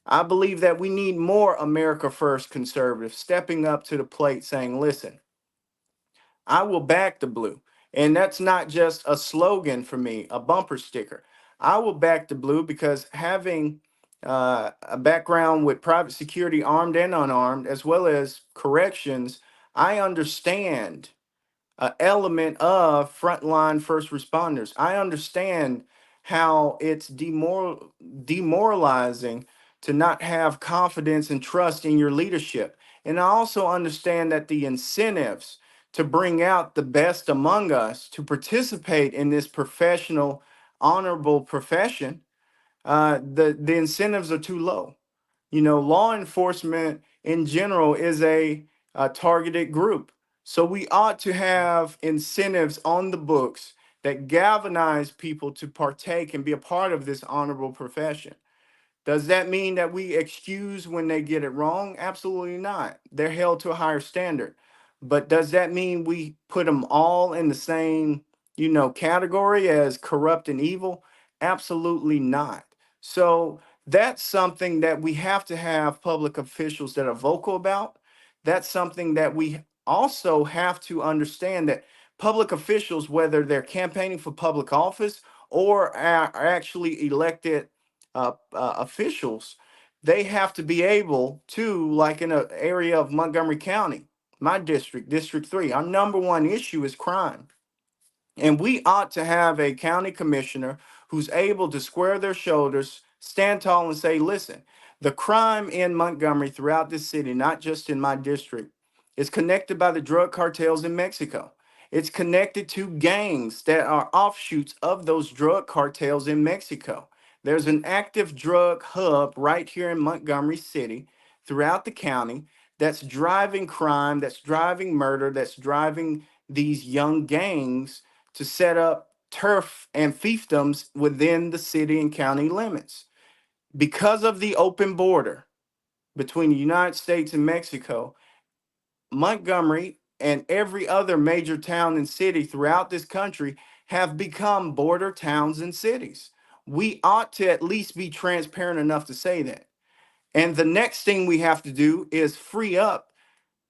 I believe that we need more America First conservatives stepping up to the plate saying, listen, I will back the blue. And that's not just a slogan for me, a bumper sticker. I will back the blue because, having a background with private security, armed and unarmed, as well as corrections, I understand an element of frontline first responders. I understand how it's demoralizing to not have confidence and trust in your leadership. And I also understand that the incentives to bring out the best among us to participate in this professional, honorable profession, the incentives are too low. Law enforcement in general is a targeted group. So we ought to have incentives on the books that galvanize people to partake and be a part of this honorable profession. Does that mean that we excuse when they get it wrong? Absolutely not. They're held to a higher standard. But does that mean we put them all in the same, category as corrupt and evil? Absolutely not. So that's something that we have to have public officials that are vocal about. That's something that we also have to understand, that public officials, whether they're campaigning for public office or are actually elected officials, they have to be able to, like in an area of Montgomery County, my district, District 3, our number one issue is crime. And we ought to have a county commissioner who's able to square their shoulders, stand tall, and say, listen, the crime in Montgomery throughout this city, not just in my district, is connected by the drug cartels in Mexico. It's connected to gangs that are offshoots of those drug cartels in Mexico. There's an active drug hub right here in Montgomery City throughout the county that's driving crime, that's driving murder, that's driving these young gangs to set up turf and fiefdoms within the city and county limits. Because of the open border between the United States and Mexico, Montgomery and every other major town and city throughout this country have become border towns and cities. We ought to at least be transparent enough to say that. And the next thing we have to do is free up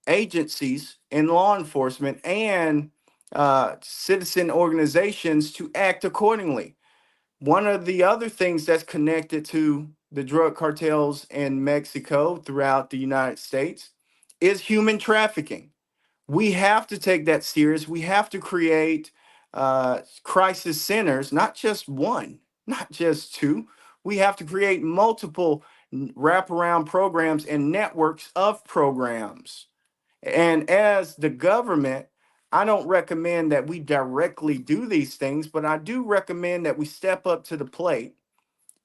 agencies in law enforcement and citizen organizations to act accordingly. One of the other things that's connected to the drug cartels in Mexico throughout the United States is human trafficking. We have to take that serious. We have to create crisis centers, not just one, not just two. We have to create multiple wraparound programs and networks of programs. And as the government, I don't recommend that we directly do these things, but I do recommend that we step up to the plate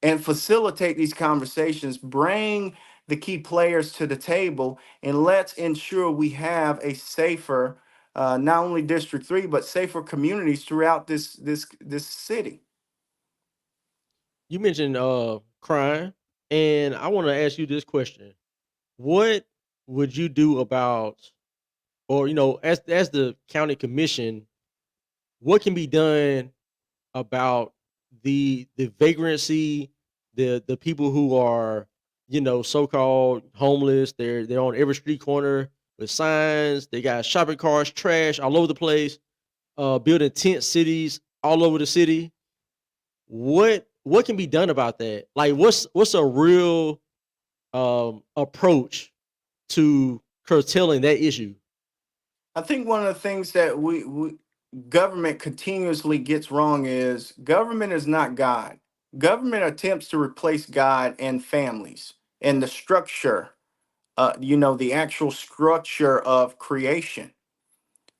and facilitate these conversations, bring the key players to the table, and let's ensure we have a safer, not only District 3, but safer communities throughout this city. You mentioned crime, and I want to ask you this question: what would you do about, or as the county commission, what can be done about the vagrancy, the people who are, so-called homeless? They're on every street corner with signs. They got shopping carts, trash all over the place, building tent cities all over the city. What can be done about that? Like, what's a real approach to curtailing that issue? I think one of the things that we government continuously gets wrong is government is not God. Government attempts to replace God and families and the structure, the actual structure of creation.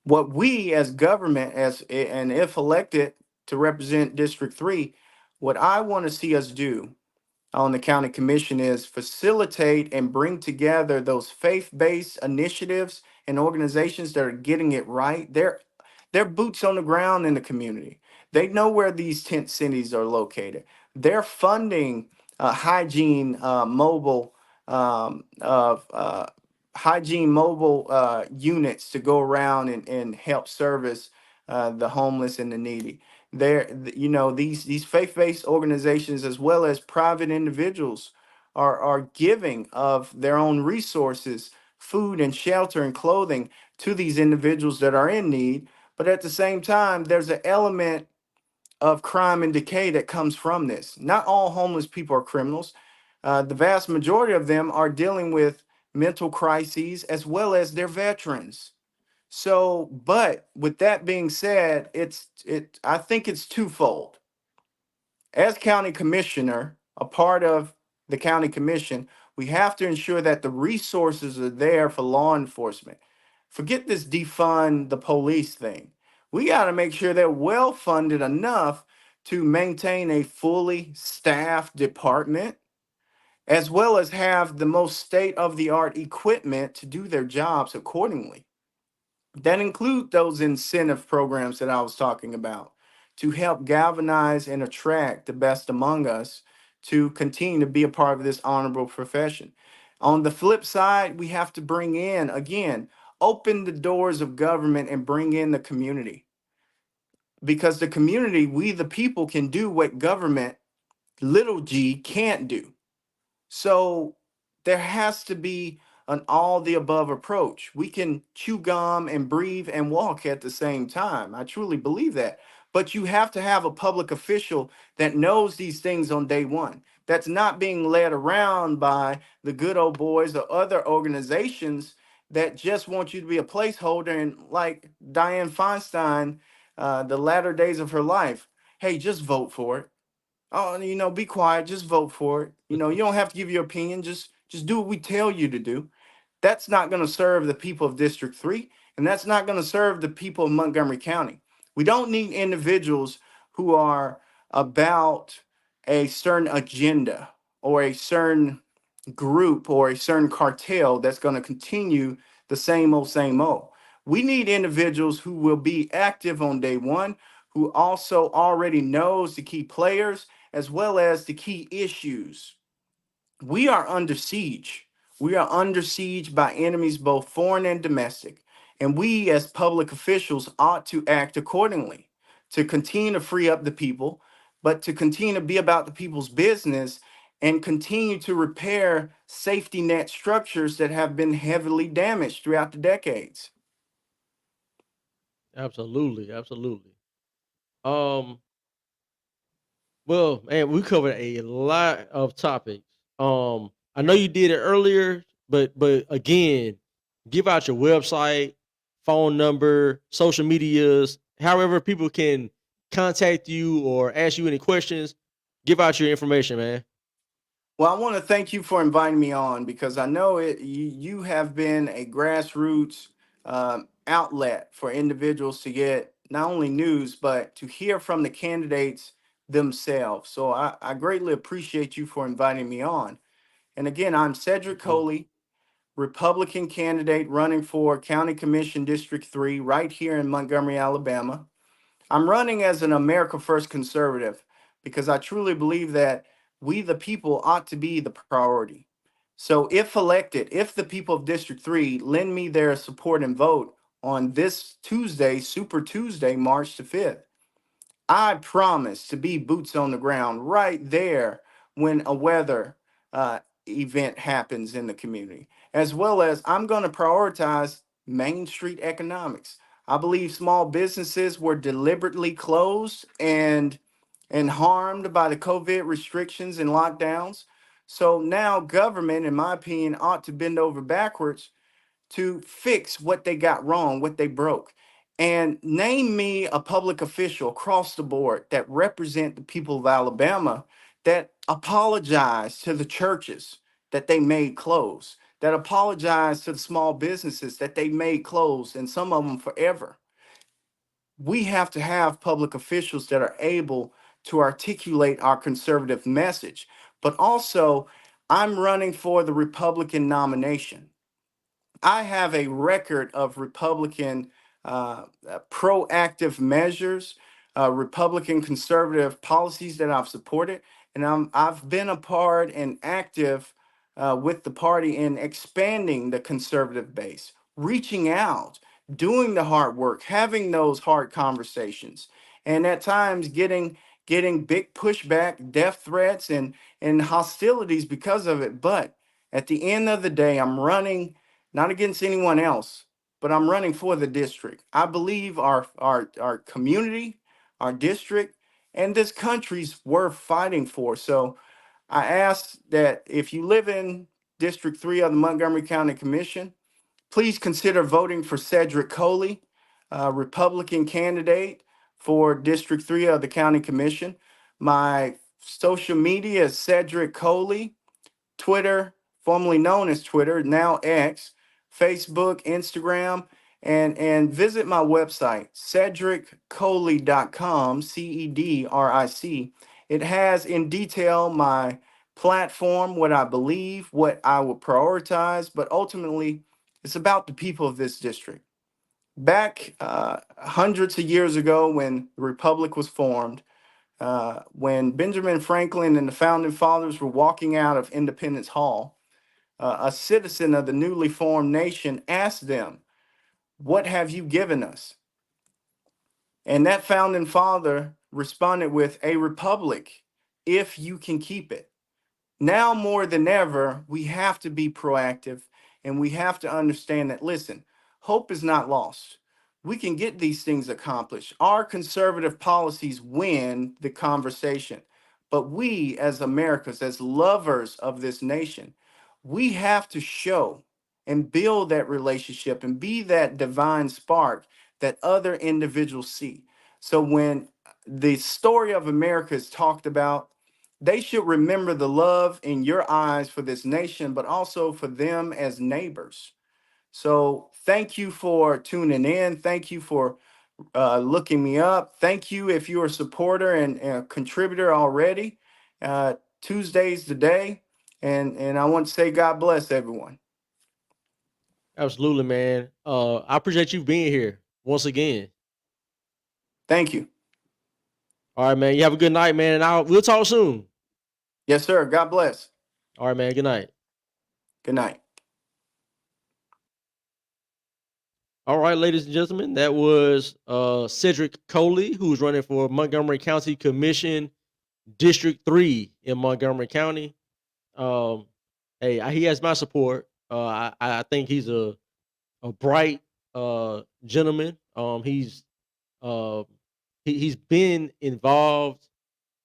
What we as government, and if elected to represent District 3, what I want to see us do on the county commission is facilitate and bring together those faith-based initiatives and organizations that are getting it right. They're boots on the ground in the community. They know where these tent cities are located. They're funding hygiene mobile of hygiene mobile units to go around and help service the homeless and the needy. These faith-based organizations, as well as private individuals, are giving of their own resources, food and shelter and clothing, to these individuals that are in need. But at the same time, there's an element of crime and decay that comes from this. Not all homeless people are criminals. The vast majority of them are dealing with mental crises, as well as their veterans. So, but with that being said, I think it's twofold. As county commissioner, a part of the county commission, we have to ensure that the resources are there for law enforcement. Forget this defund the police thing. We got to make sure they're well funded enough to maintain a fully staffed department, as well as have the most state of the art equipment to do their jobs accordingly. That include those incentive programs that I was talking about to help galvanize and attract the best among us to continue to be a part of this honorable profession. On the flip side, we have to bring in, again, open the doors of government and bring in the community. because the community, we the people, can do what government, little g, can't do. So there has to be an all the above approach. We can chew gum and breathe and walk at the same time. I truly believe that. But you have to have a public official that knows these things on day one, that's not being led around by the good old boys or other organizations that just want you to be a placeholder. And like Dianne Feinstein, the latter days of her life, hey, just vote for it. Oh, be quiet, just vote for it. You don't have to give your opinion, just do what we tell you to do. That's not going to serve the people of District 3, and that's not going to serve the people of Montgomery County. We don't need individuals who are about a certain agenda or a certain group or a certain cartel that's going to continue the same old, same old. We need individuals who will be active on day one, who also already knows the key players as well as the key issues. We are under siege. We are under siege by enemies, both foreign and domestic. And we, as public officials, ought to act accordingly to continue to free up the people, but to continue to be about the people's business and continue to repair safety net structures that have been heavily damaged throughout the decades. Absolutely, absolutely. Um, well, man, we covered a lot of topics. I know you did it earlier, but again, give out your website, phone number, social medias, however people can contact you or ask you any questions. Give out your information, man. Well, I want to thank you for inviting me on because I know you have been a grassroots outlet for individuals to get not only news, but to hear from the candidates themselves. So I greatly appreciate you for inviting me on. And again, I'm Cedric Absolutely. Coley, Republican candidate running for County Commission District 3 right here in Montgomery, Alabama. I'm running as an America First conservative because I truly believe that we, the people, ought to be the priority. So, if elected, if the people of District 3 lend me their support and vote on this Tuesday, Super Tuesday, March the 5th, I promise to be boots on the ground right there when a weather event happens in the community, as well as I'm going to prioritize Main Street economics. I believe small businesses were deliberately closed and harmed by the COVID restrictions and lockdowns. So now government, in my opinion, ought to bend over backwards to fix what they got wrong, what they broke. And name me a public official across the board that represent the people of Alabama that apologize to the churches that they made close, that apologize to the small businesses that they made close, and some of them forever. We have to have public officials that are able to articulate our conservative message. But also, I'm running for the Republican nomination. I have a record of Republican proactive measures, Republican conservative policies that I've supported, and I've been a part and active with the party in expanding the conservative base, reaching out, doing the hard work, having those hard conversations, and at times getting big pushback, death threats, and hostilities because of it. But at the end of the day, I'm running not against anyone else, but I'm running for the district. I believe our community, our district, and this country's worth fighting for. So I ask that if you live in District 3 of the Montgomery County Commission, please consider voting for Cedric Coley, Republican candidate for District 3 of the County Commission. My social media is Cedric Coley. Twitter, formerly known as Twitter, now X, Facebook, Instagram, and visit my website, cedriccoley.com, CEDRIC. It has in detail my platform, what I believe, what I would prioritize, but ultimately, it's about the people of this district. Back hundreds of years ago, when the Republic was formed, when Benjamin Franklin and the founding fathers were walking out of Independence Hall, a citizen of the newly formed nation asked them, "What have you given us?" And that founding father responded with a republic, if you can keep it. Now more than ever, we have to be proactive, and we have to understand that, listen, hope is not lost. We can get these things accomplished. Our conservative policies win the conversation. But we, as Americans, as lovers of this nation, we have to show and build that relationship and be that divine spark that other individuals see. So when the story of America is talked about, they should remember the love in your eyes for this nation, but also for them as neighbors. So thank you for tuning in. Thank you for looking me up. Thank you if you're a supporter and a contributor already. Tuesday's the day. And I want to say God bless everyone. Absolutely, man. I appreciate you being here once again. Thank you. All right, man. You have a good night, man. And we'll talk soon. Yes, sir. God bless. All right, man. Good night. Good night. All right, ladies and gentlemen, that was Cedric Coley, who's running for Montgomery County Commission District 3 in Montgomery County. Hey, he has my support. I think he's a bright gentleman. He's been involved.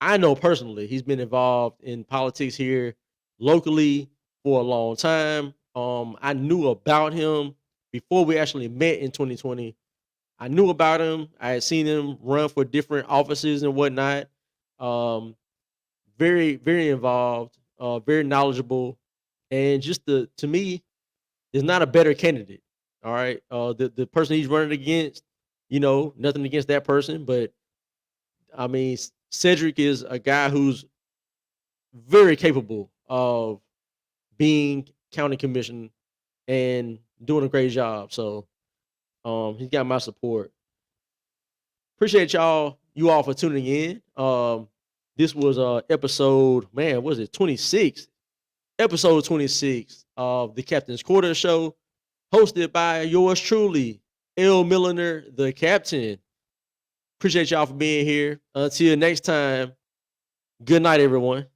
I know personally, he's been involved in politics here locally for a long time. I knew about him before we actually met in 2020. I knew about him. I had seen him run for different offices and whatnot. Very, very involved, very knowledgeable, and just to me, is not a better candidate. All right. The person he's running against, nothing against that person, but I mean, Cedric is a guy who's very capable of being county commission and doing a great job. So he's got my support. Appreciate you all for tuning in. This was episode, man, was it 26? Episode 26 of the Captain's Quarter Show, hosted by yours truly, L. Milliner, the captain. Appreciate y'all for being here. Until next time, good night, everyone.